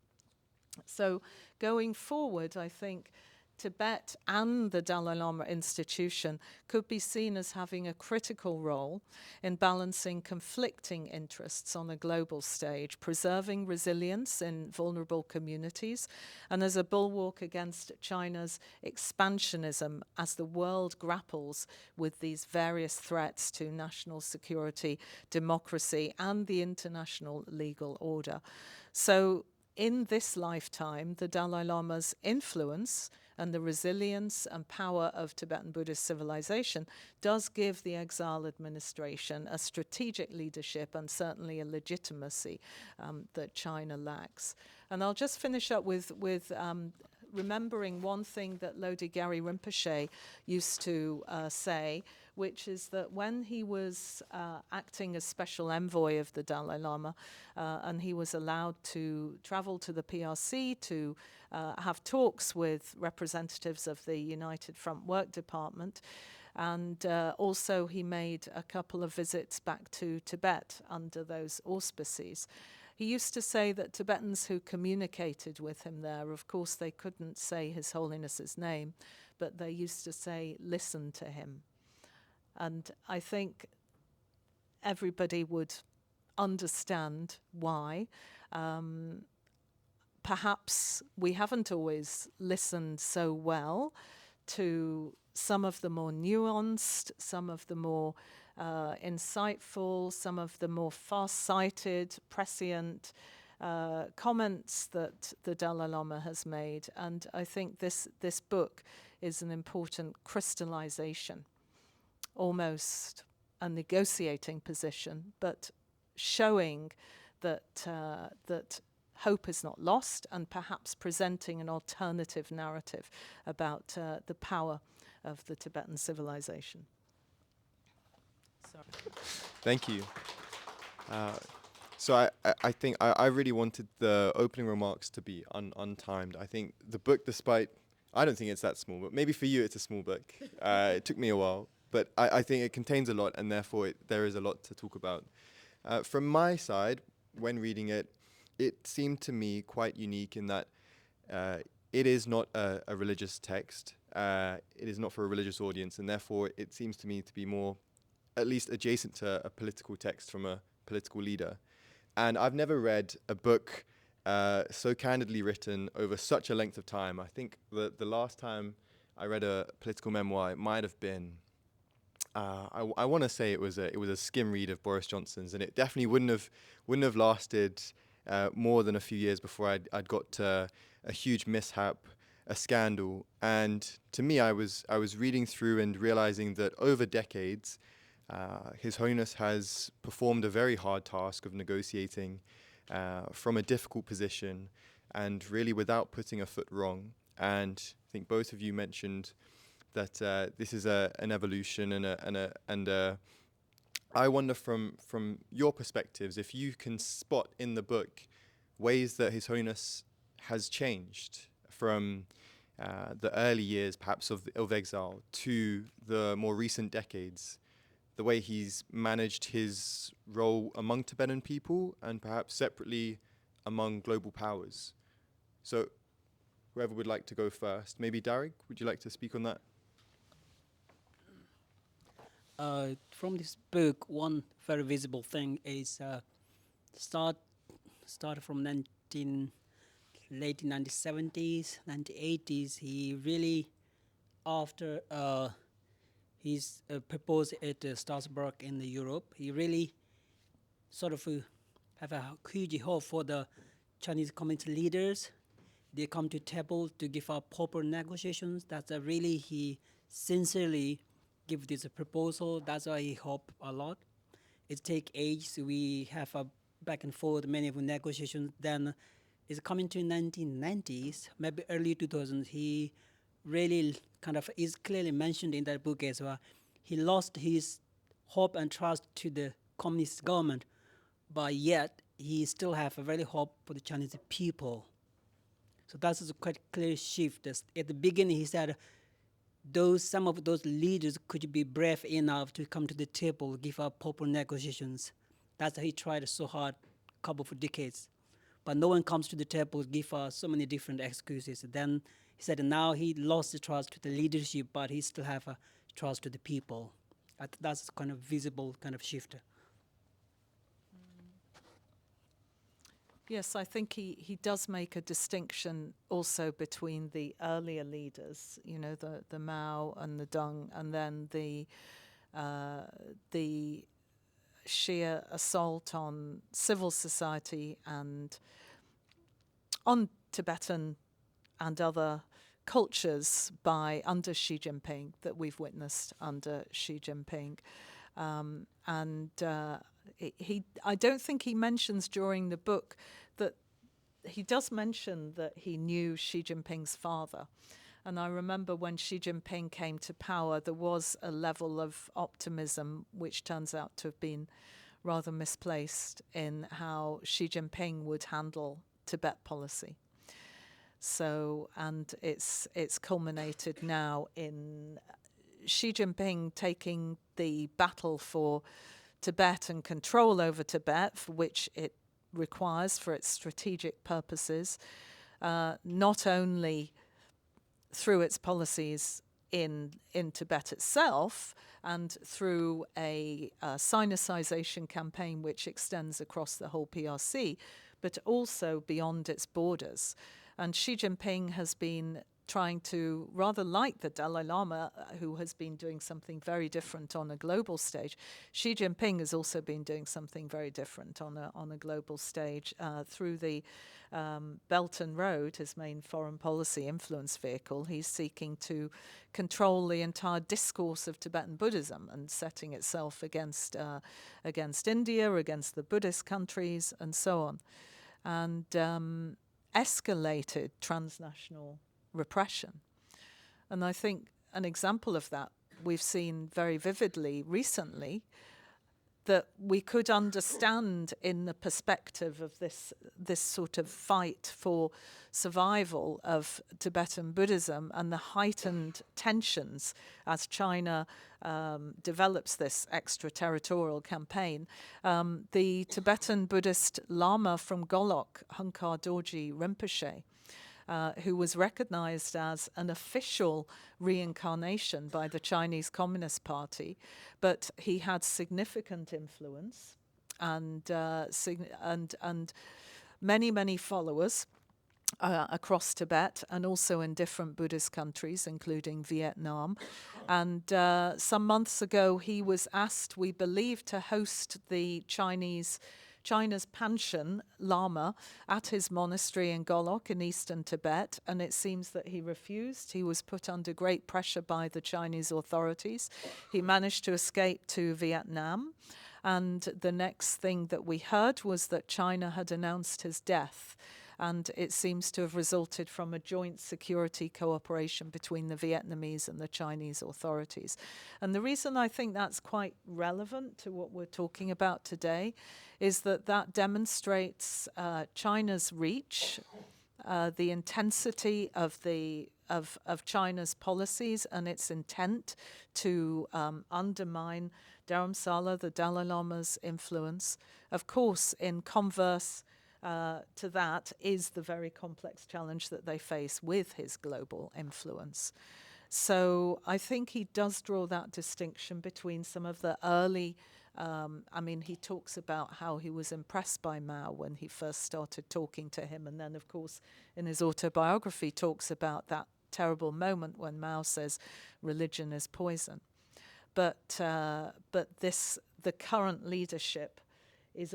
So going forward, I think Tibet and the Dalai Lama institution could be seen as having a critical role in balancing conflicting interests on a global stage, preserving resilience in vulnerable communities, and as a bulwark against China's expansionism as the world grapples with these various threats to national security, democracy, and the international legal order. So in this lifetime, the Dalai Lama's influence and the resilience and power of Tibetan Buddhist civilization does give the exile administration a strategic leadership and certainly a legitimacy that China lacks. And I'll just finish up with remembering one thing that Lodi Gyari Rinpoche used to say, which is that when he was acting as special envoy of the Dalai Lama, and he was allowed to travel to the PRC to have talks with representatives of the United Front Work Department, and also he made a couple of visits back to Tibet under those auspices. He used to say that Tibetans who communicated with him there, of course they couldn't say His Holiness's name, but they used to say, listen to him. And I think everybody would understand why. Perhaps we haven't always listened so well to some of the more nuanced, some of the more insightful, some of the more far-sighted, prescient comments that the Dalai Lama has made. And I think this book is an important crystallization, almost a negotiating position, but showing that hope is not lost, and perhaps presenting an alternative narrative about the power of the Tibetan civilization. Sorry. Thank you. So I think I really wanted the opening remarks to be untimed. I think the book, despite, I don't think it's that small, but maybe for you it's a small book. It took me a while, but I think it contains a lot, and therefore there is a lot to talk about. From my side, when reading it, it seemed to me quite unique in that it is not a religious text. It is not for a religious audience, and therefore it seems to me to be more, at least adjacent to a political text from a political leader. And I've never read a book so candidly written over such a length of time. I think the last time I read a political memoir, it might have been, I want to say it was a skim read of Boris Johnson's, and it definitely wouldn't have lasted more than a few years before I'd got a huge mishap, a scandal. And to me, I was reading through and realizing that over decades, His Holiness has performed a very hard task of negotiating from a difficult position, and really without putting a foot wrong. And I think both of you mentioned that this is an evolution, and I wonder from your perspectives if you can spot in the book ways that His Holiness has changed from the early years, perhaps of exile, to the more recent decades, the way he's managed his role among Tibetan people and perhaps separately among global powers. So whoever would like to go first, maybe Darek, would you like to speak on that? From this book, one very visible thing is started from late 1970s, 1980s. He really, after he's proposed at Strasbourg in Europe, he really sort of have a huge hope for the Chinese communist leaders. They come to table to give up proper negotiations. That's really he sincerely give this proposal. That's why he hope a lot. It take age. We have a back and forth many of the negotiations. Then it's coming to 1990s, maybe early 2000s. He really kind of is clearly mentioned in that book as well. He lost his hope and trust to the communist government, but yet he still have a very hope for the Chinese people. So that's a quite clear shift. At the beginning, he said, some of those leaders could be brave enough to come to the table, give up proper negotiations. That's how he tried so hard, couple of decades. But no one comes to the table, give so many different excuses. Then he said now he lost the trust to the leadership, but he still have a trust to the people. That's kind of visible kind of shift. Yes, I think he does make a distinction also between the earlier leaders, you know, the Mao and the Deng, and then the sheer assault on civil society and on Tibetan and other cultures under Xi Jinping that we've witnessed under Xi Jinping. I don't think he mentions during the book that he does mention that he knew Xi Jinping's father. And I remember when Xi Jinping came to power, there was a level of optimism which turns out to have been rather misplaced in how Xi Jinping would handle Tibet policy. So, and it's culminated now in Xi Jinping taking the battle for Tibet and control over Tibet, for which it requires for its strategic purposes, not only through its policies in Tibet itself and through a sinicization campaign which extends across the whole PRC, but also beyond its borders. And Xi Jinping has been trying to, rather like the Dalai Lama, who has been doing something very different on a global stage, Xi Jinping has also been doing something very different on a global stage through the Belt and Road, his main foreign policy influence vehicle. He's seeking to control the entire discourse of Tibetan Buddhism and setting itself against India, against the Buddhist countries, and so on, and escalated transnational repression. And I think an example of that we've seen very vividly recently, that we could understand in the perspective of this sort of fight for survival of Tibetan Buddhism and the heightened tensions as China develops this extraterritorial campaign. The Tibetan Buddhist Lama from Golok, Hunkar Dorji Rinpoche, who was recognized as an official reincarnation by the Chinese Communist Party, but he had significant influence and many followers across Tibet and also in different Buddhist countries, including Vietnam. And some months ago, he was asked, we believe, to host the China's Panchen Lama at his monastery in Golok in eastern Tibet, and it seems that he refused. He was put under great pressure by the Chinese authorities. He managed to escape to Vietnam, and the next thing that we heard was that China had announced his death, and it seems to have resulted from a joint security cooperation between the Vietnamese and the Chinese authorities. And the reason I think that's quite relevant to what we're talking about today is that that demonstrates China's reach, the intensity of China's policies and its intent to undermine Dharamsala, the Dalai Lama's influence. Of course, in converse to that is the very complex challenge that they face with his global influence. So I think he does draw that distinction between some of the early, he talks about how he was impressed by Mao when he first started talking to him, and then of course in his autobiography talks about that terrible moment when Mao says religion is poison. But the current leadership is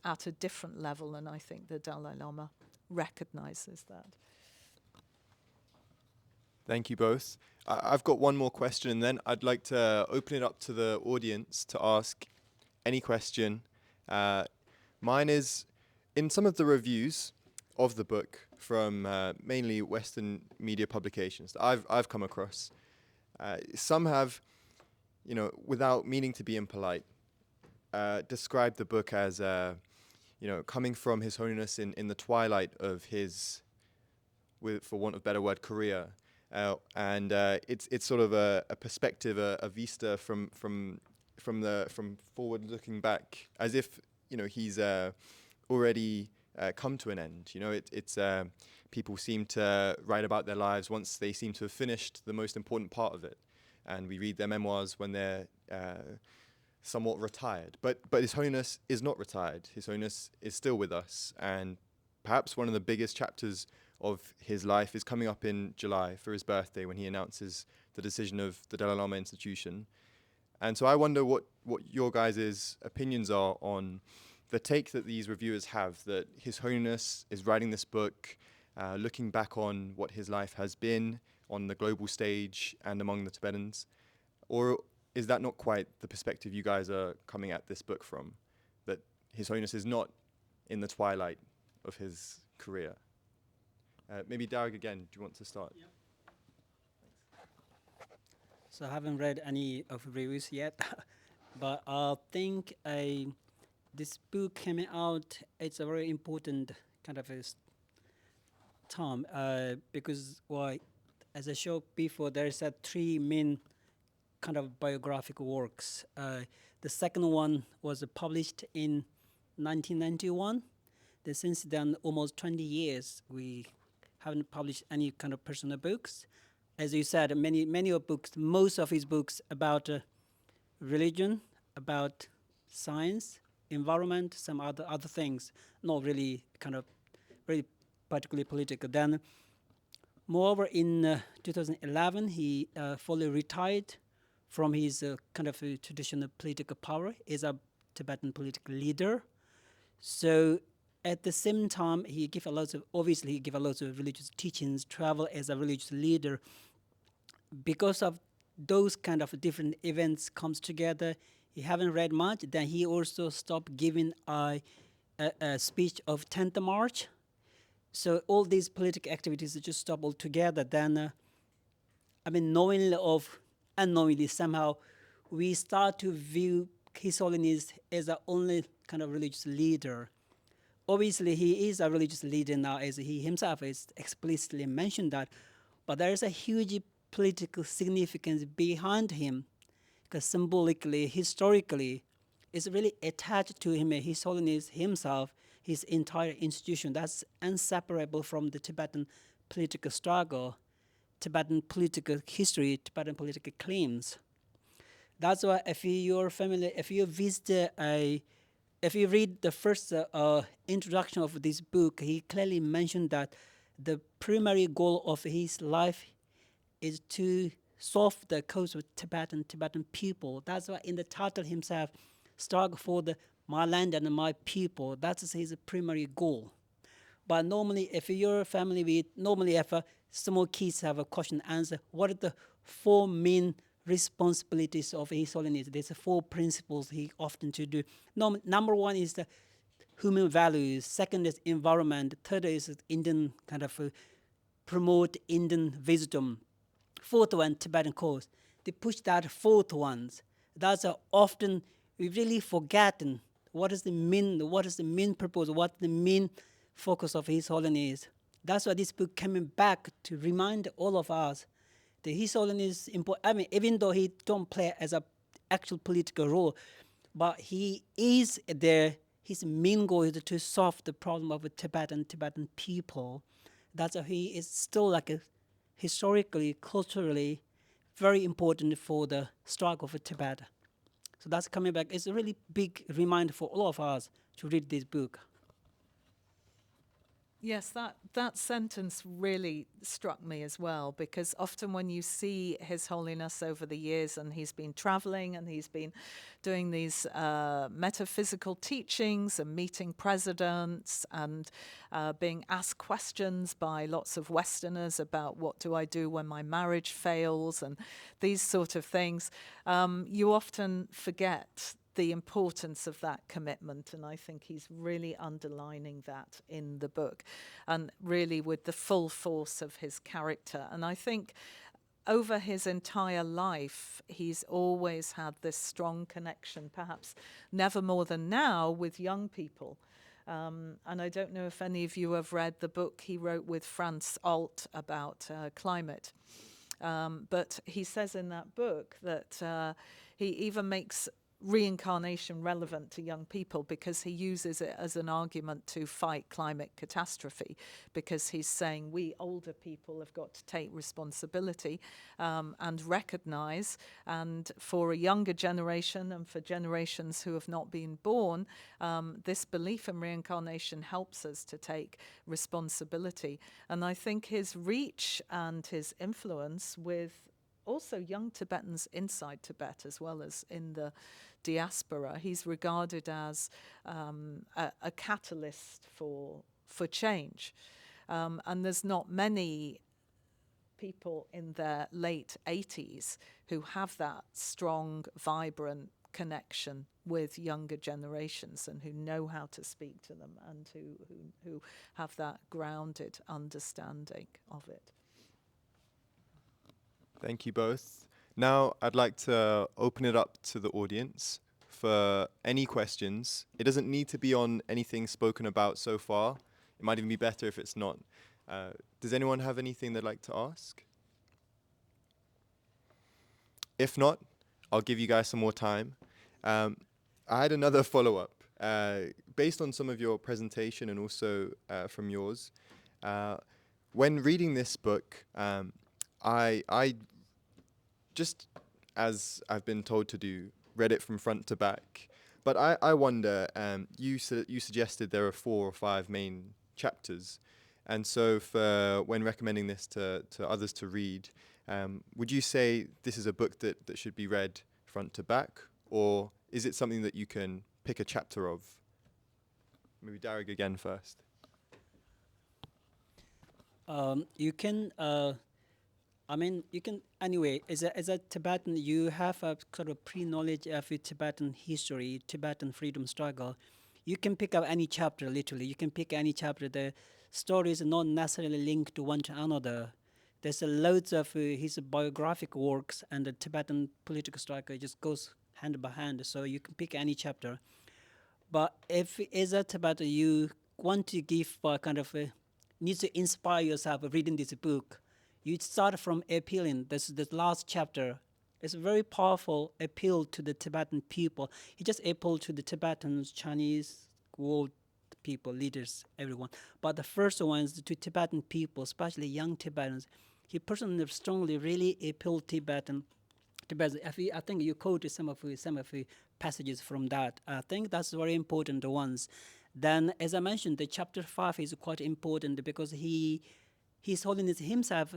at a different level, and I think the Dalai Lama recognizes that. Thank you both. I've got one more question, and then I'd like to open it up to the audience to ask any question. Mine is, in some of the reviews of the book from mainly Western media publications that I've come across, some have, without meaning to be impolite, described the book as, coming from His Holiness in the twilight of his, for want of a better word, career. And it's sort of a perspective, a vista from forward looking back, as if he's already come to an end. It's people seem to write about their lives once they seem to have finished the most important part of it, and we read their memoirs when they're somewhat retired. But His Holiness is not retired. His Holiness is still with us, and perhaps one of the biggest chapters of his life is coming up in July for his birthday, when he announces the decision of the Dalai Lama Institution. And so I wonder what your guys' opinions are on the take that these reviewers have, that His Holiness is writing this book, looking back on what his life has been on the global stage and among the Tibetans. Or is that not quite the perspective you guys are coming at this book from, that His Holiness is not in the twilight of his career? Maybe Darag again, do you want to start? Yeah. So I haven't read any of the reviews yet, but I think this book coming out, it's a very important kind of a time, because as I showed before, there's three main kind of biographical works. The second one was published in 1991. Since then, almost 20 years, we haven't published any kind of personal books. As you said, many of books, most of his books about religion, about science, environment, some other things, not really kind of very particularly political. Then, moreover, in 2011, he fully retired from his kind of traditional political power as a Tibetan political leader. So at the same time, he gave a lot of religious teachings, travel as a religious leader. Because of those kind of different events comes together, he haven't read much. Then he also stopped giving a speech of 10th March. So all these political activities just stop altogether. Then, knowingly or unknowingly, somehow we start to view His Holiness as the only kind of religious leader. Obviously, he is a religious leader now, as he himself has explicitly mentioned that, but there is a huge political significance behind him, because symbolically, historically, it's really attached to him, His Holiness himself, his entire institution. That's inseparable from the Tibetan political struggle, Tibetan political history, Tibetan political claims. That's why if you visit if you read the first introduction of this book, he clearly mentioned that the primary goal of his life is to solve the cause of Tibetan people. That's why in the title himself, struggle for my land and my people. That's his primary goal. But normally, if your family, if small kids have a question answer, what are the four main responsibilities of His Holiness? There's four principles he often to do. Number one is the human values. Second is environment. Third is Indian kind of promote Indian wisdom. Fourth one, Tibetan cause. They push that fourth ones. That's often we really forgotten what is the main purpose, what the main focus of His Holiness. That's why this book coming back to remind all of us that His Holiness even though he don't play as a actual political role, but he is there. His main goal is to solve the problem of Tibetan people. That's why he is still like historically, culturally, very important for the struggle for Tibet. So that's coming back. It's a really big reminder for all of us to read this book. Yes, that sentence really struck me as well, because often when you see His Holiness over the years and he's been traveling and he's been doing these metaphysical teachings and meeting presidents and being asked questions by lots of Westerners about what do I do when my marriage fails and these sort of things, you often forget the importance of that commitment, and I think he's really underlining that in the book, and really with the full force of his character. And I think over his entire life, he's always had this strong connection, perhaps never more than now, with young people. And I don't know if any of you have read the book he wrote with Franz Alt about climate. But he says in that book that he even makes reincarnation relevant to young people because he uses it as an argument to fight climate catastrophe, because he's saying we older people have got to take responsibility and recognize, and for a younger generation and for generations who have not been born, this belief in reincarnation helps us to take responsibility. And I think his reach and his influence with also young Tibetans inside Tibet as well as in the diaspora, he's regarded as a catalyst for change. And there's not many people in their late 80s who have that strong, vibrant connection with younger generations and who know how to speak to them and who have that grounded understanding of it. Thank you both. Now I'd like to open it up to the audience for any questions. It doesn't need to be on anything spoken about so far. It might even be better if it's not. Does anyone have anything they'd like to ask? If not, I'll give you guys some more time. I had another follow-up. Based on some of your presentation and also from yours, when reading this book, I just, as I've been told to do, read it from front to back. But I wonder, you suggested there are 4 or 5 main chapters. And so for when recommending this to others to read, would you say this is a book that should be read front to back? Or is it something that you can pick a chapter of? Maybe Darrig again first. You can anyway, as a Tibetan, you have a sort of pre-knowledge of Tibetan history, Tibetan freedom struggle. You can pick up any chapter, literally. You can pick any chapter. The stories are not necessarily linked to one to another. There's loads of his biographic works, and the Tibetan political struggle just goes hand by hand, so you can pick any chapter. But if as a Tibetan, you want to give need to inspire yourself reading this book, you start from appealing. This is the last chapter. It's a very powerful appeal to the Tibetan people. He just appealed to the Tibetans, Chinese, world people, leaders, everyone. But the first one is to Tibetan people, especially young Tibetans. He personally strongly really appealed to Tibet. I think you quoted some of the passages from that. I think that's very important ones. Then, as I mentioned, the chapter 5 is quite important because His Holiness himself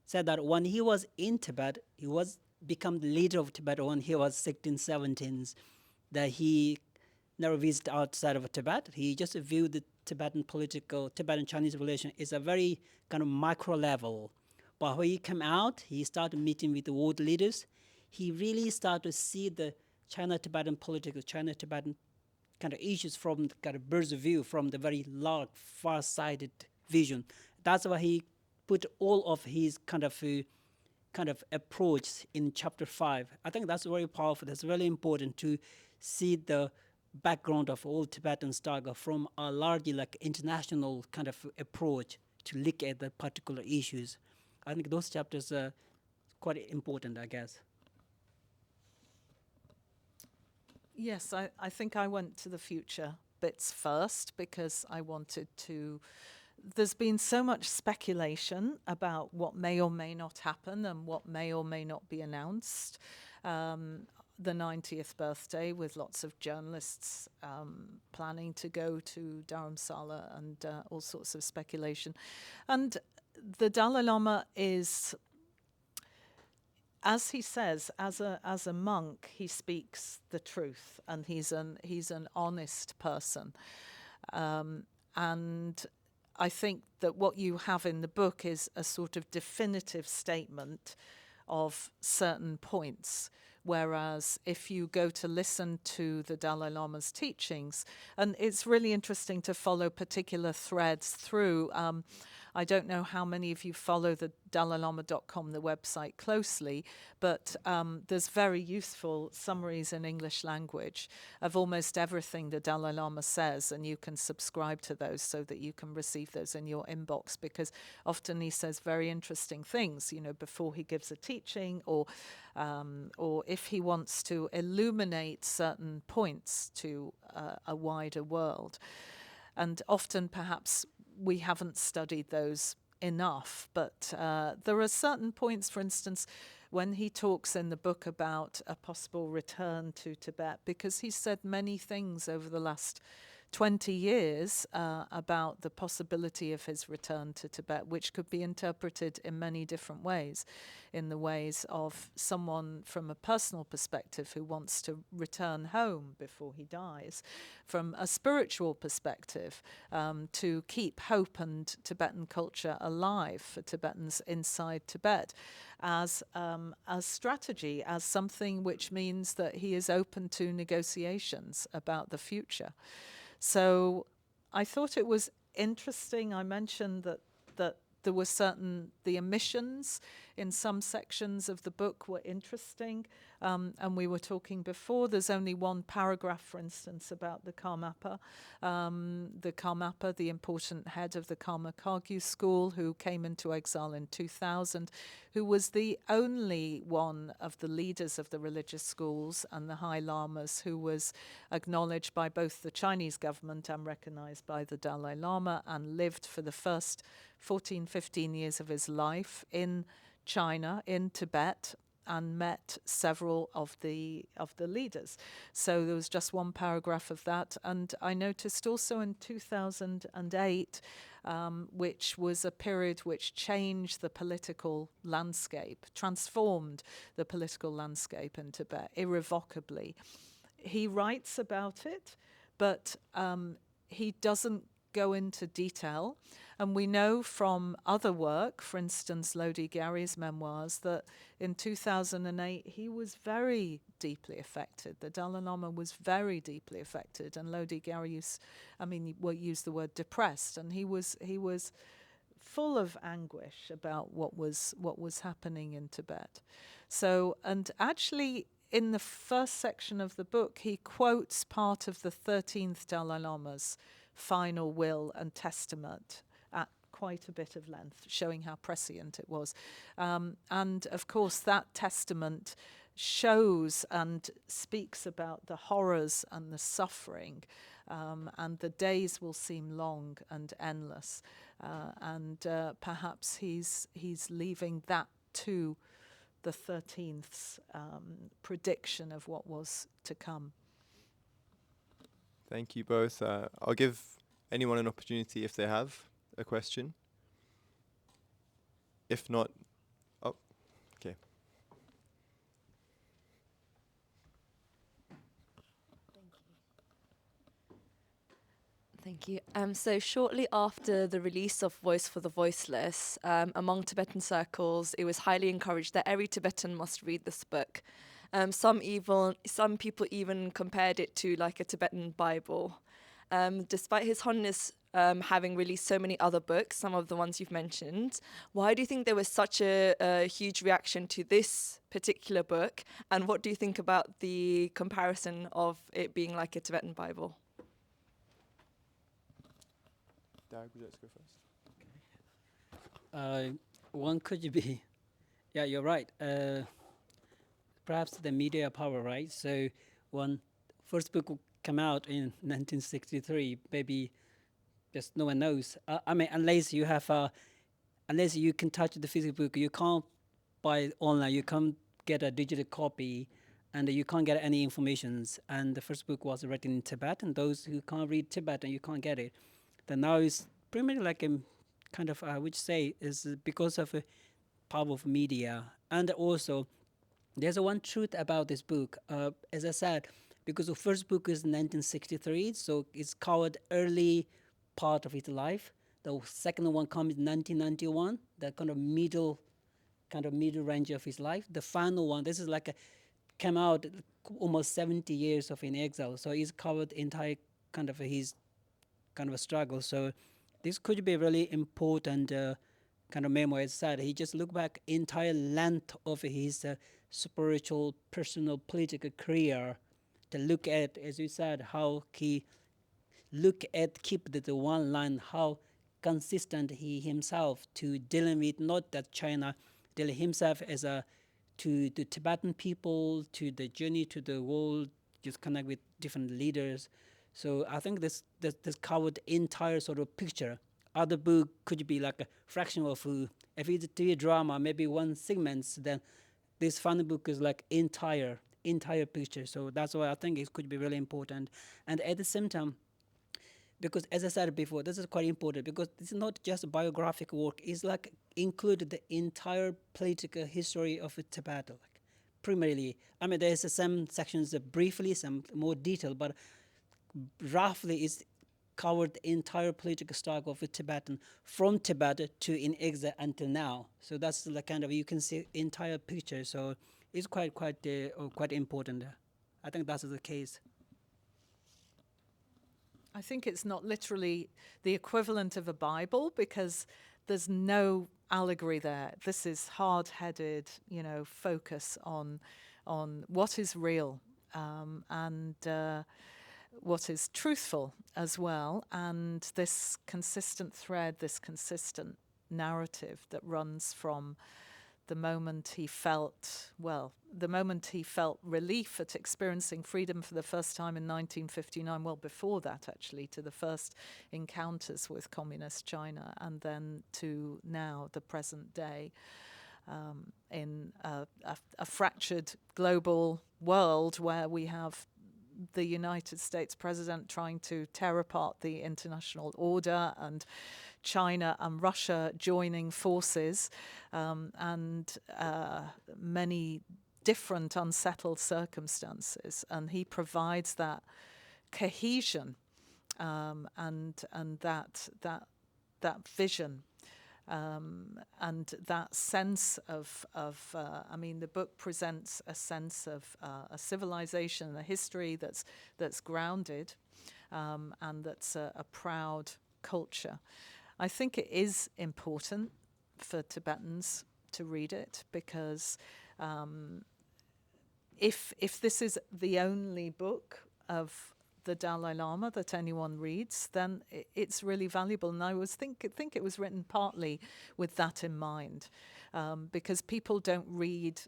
said that when he was in Tibet, he was become the leader of Tibet when he was 16, 17, that he never visited outside of Tibet. He just viewed the Tibetan-Chinese relation is a very kind of micro level. But when he came out, he started meeting with the world leaders. He really started to see the China-Tibetan political, China-Tibetan kind of issues from the kind of bird's view, from the very large, far-sighted vision. That's why he put all of his kind of approach in chapter 5. I think that's very powerful. That's really important to see the background of all Tibetan struggle from a largely like international kind of approach to look at the particular issues. I think those chapters are quite important, I guess. Yes, I think I went to the future bits first because I wanted to. There's been so much speculation about what may or may not happen and what may or may not be announced. The 90th birthday, with lots of journalists planning to go to Dharamsala and all sorts of speculation. And the Dalai Lama is, as he says, as a monk, he speaks the truth, and he's an honest person. And I think that what you have in the book is a sort of definitive statement of certain points. Whereas if you go to listen to the Dalai Lama's teachings, and it's really interesting to follow particular threads through. I don't know how many of you follow the DalaiLama.com, the website, closely, but there's very useful summaries in English language of almost everything the Dalai Lama says, and you can subscribe to those so that you can receive those in your inbox, because often he says very interesting things, before he gives a teaching, or if he wants to illuminate certain points to a wider world. And often, perhaps, we haven't studied those enough, but there are certain points, for instance, when he talks in the book about a possible return to Tibet, because he said many things over the last 20 years about the possibility of his return to Tibet, which could be interpreted in many different ways, in the ways of someone from a personal perspective who wants to return home before he dies, from a spiritual perspective, to keep hope and Tibetan culture alive for Tibetans inside Tibet, as a strategy, as something which means that he is open to negotiations about the future. So I thought it was interesting. I mentioned that there were the omissions in some sections of the book were interesting. And we were talking before, there's only one paragraph, for instance, about the Karmapa. The important head of the Karma Kagyu school, who came into exile in 2000, who was the only one of the leaders of the religious schools and the high lamas who was acknowledged by both the Chinese government and recognized by the Dalai Lama, and lived for the first 14, 15 years of his life in China, in Tibet, and met several of the leaders. So there was just one paragraph of that. And I noticed also in 2008, which was a period which changed the political landscape, transformed the political landscape in Tibet irrevocably. He writes about it, but he doesn't go into detail. And we know from other work, for instance, Lodi Gyari's memoirs, that in 2008 he was very deeply affected. The Dalai Lama was very deeply affected, and Lodi Gyari used the word depressed, and he was full of anguish about what was happening in Tibet. So, and actually, in the first section of the book, he quotes part of the 13th Dalai Lama's final will and testament at quite a bit of length, showing how prescient it was. And of course, that testament shows and speaks about the horrors and the suffering, and the days will seem long and endless. And perhaps he's leaving that to the 13th's prediction of what was to come. Thank you both. I'll give anyone an opportunity if they have a question. If not, oh, okay. Thank you. So shortly after the release of Voice for the Voiceless, among Tibetan circles, it was highly encouraged that every Tibetan must read this book. Some people even compared it to like a Tibetan Bible. Despite His Holiness having released so many other books, some of the ones you've mentioned, why do you think there was such a huge reaction to this particular book? And what do you think about the comparison of it being like a Tibetan Bible? Dag, would you like to go first? One could be, yeah, you're right. Perhaps the media power, right? So when first book came out in 1963, maybe just no one knows. I mean, unless you have, unless you can touch the physical book, you can't buy it online. You can't get a digital copy, and you can't get any informations. And the first book was written in Tibetan. Those who can't read Tibetan, you can't get it. Then now it's primarily like a kind of, I would say, is because of a power of media. And also, there's one truth about this book. As I said, because the first book is 1963, so it's covered early part of his life. The second one comes in 1991, the kind of middle range of his life. The final one, this is like came out almost 70 years of in exile, so he's covered entire kind of his kind of a struggle. So this could be really important kind of memoir. As said, he just looked back entire length of his spiritual, personal, political career to look at, as you said, how he keep the one line, how consistent he himself to dealing with not that China, dealing himself as to the Tibetan people, to the journey to the world, just connect with different leaders. So I think this covered the entire sort of picture. Other book could be like a fraction of, if it's a TV drama, maybe one segment, then this final book is like entire picture. So that's why I think it could be really important. And at the same time, because as I said before, this is quite important because it's not just a biographical work. It's like included the entire political history of Tibet. Like primarily, I mean, there's some sections briefly, some more detail, but roughly it's covered the entire political struggle of Tibetan from Tibet to in exile until now. So that's the kind of, you can see entire picture. So it's quite important. I think that's the case. I think it's not literally the equivalent of a Bible because there's no allegory there. This is hard-headed, focus on what is real and what is truthful as well, and this consistent thread, this consistent narrative that runs from the moment he felt relief at experiencing freedom for the first time in 1959, well, before that actually, to the first encounters with communist China, and then to now, the present day, in a fractured global world where we have the United States president trying to tear apart the international order, and China and Russia joining forces, and many different unsettled circumstances. And he provides that cohesion and that vision. And that sense of the book presents a sense of a civilization, a history that's grounded, and that's a proud culture. I think it is important for Tibetans to read it because if this is the only book of the Dalai Lama that anyone reads, then it's really valuable. And I think it was written partly with that in mind, because people don't read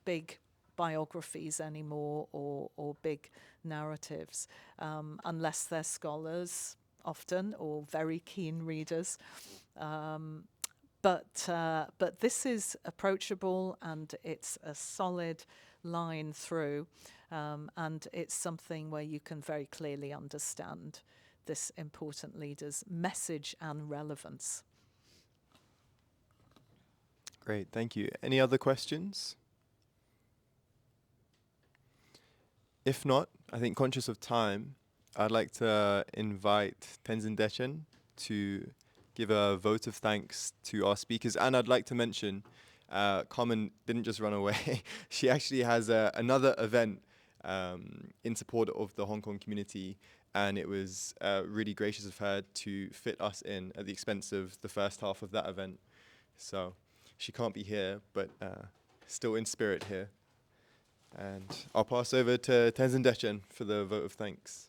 big biographies anymore or big narratives unless they're scholars often or very keen readers. but this is approachable, and it's a solid line through, and it's something where you can very clearly understand this important leader's message and relevance. Great, thank you. Any other questions? If not, I think conscious of time, I'd like to invite Tenzin Dechen to give a vote of thanks to our speakers. And I'd like to mention, Carmen didn't just run away. She actually has another event in support of the Hong Kong community, and it was really gracious of her to fit us in at the expense of the first half of that event. So she can't be here, but still in spirit here. And I'll pass over to Tenzin Dechen for the vote of thanks.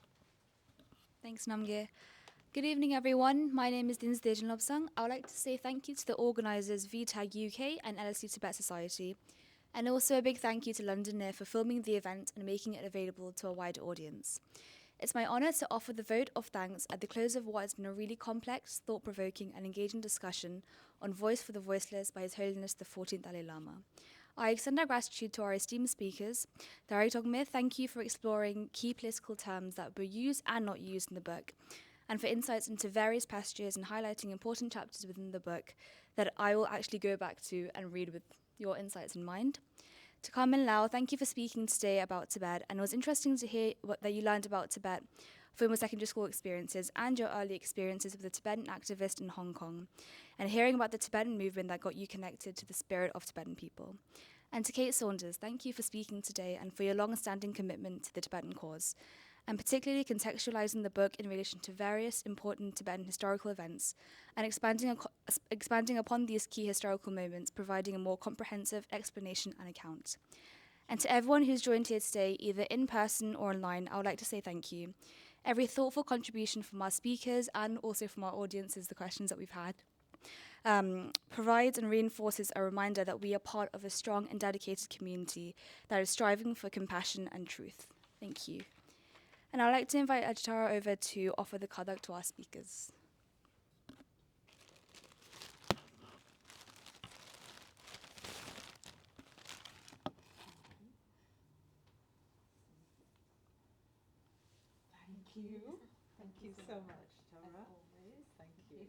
Thanks, Namgye. Good evening, everyone. My name is Tenzin Dechen Lobsang. I would like to say thank you to the organisers VATG UK and LSE Tibet Society, and also a big thank you to London Air for filming the event and making it available to a wider audience. It's my honour to offer the vote of thanks at the close of what has been a really complex, thought-provoking and engaging discussion on Voice for the Voiceless by His Holiness the 14th Dalai Lama. I extend our gratitude to our esteemed speakers. Dalai Togme, thank you for exploring key political terms that were used and not used in the book, and for insights into various passages and highlighting important chapters within the book that I will actually go back to and read with your insights in mind. To Carmen Lau, thank you for speaking today about Tibet, and it was interesting to hear that you learned about Tibet from your secondary school experiences and your early experiences with a Tibetan activist in Hong Kong, and hearing about the Tibetan movement that got you connected to the spirit of Tibetan people. And to Kate Saunders, thank you for speaking today and for your long-standing commitment to the Tibetan cause, and particularly contextualizing the book in relation to various important Tibetan historical events and expanding upon these key historical moments, providing a more comprehensive explanation and account. And to everyone who's joined here today, either in person or online, I would like to say thank you. Every thoughtful contribution from our speakers and also from our audiences, the questions that we've had, provides and reinforces a reminder that we are part of a strong and dedicated community that is striving for compassion and truth. Thank you. And I'd like to invite Ajitara over to offer the kadak to our speakers. Thank you. Thank you so much, Tara. As always, thank you.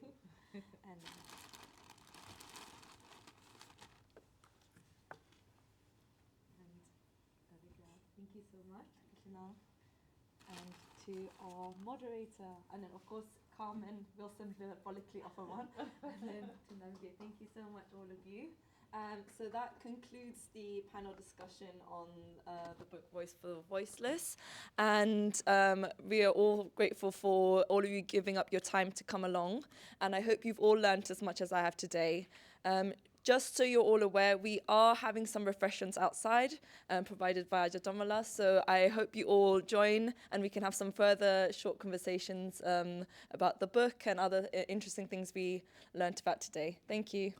And thank you so much, Krishna. And to our moderator, and then of course Carmen Wilson will publicly offer one. And then to Namgye, thank you so much, all of you. So that concludes the panel discussion on the book Voice for the Voiceless. And we are all grateful for all of you giving up your time to come along. And I hope you've all learned as much as I have today. Just so you're all aware, we are having some refreshments outside provided by Jadamala. So I hope you all join and we can have some further short conversations about the book and other interesting things we learned about today. Thank you.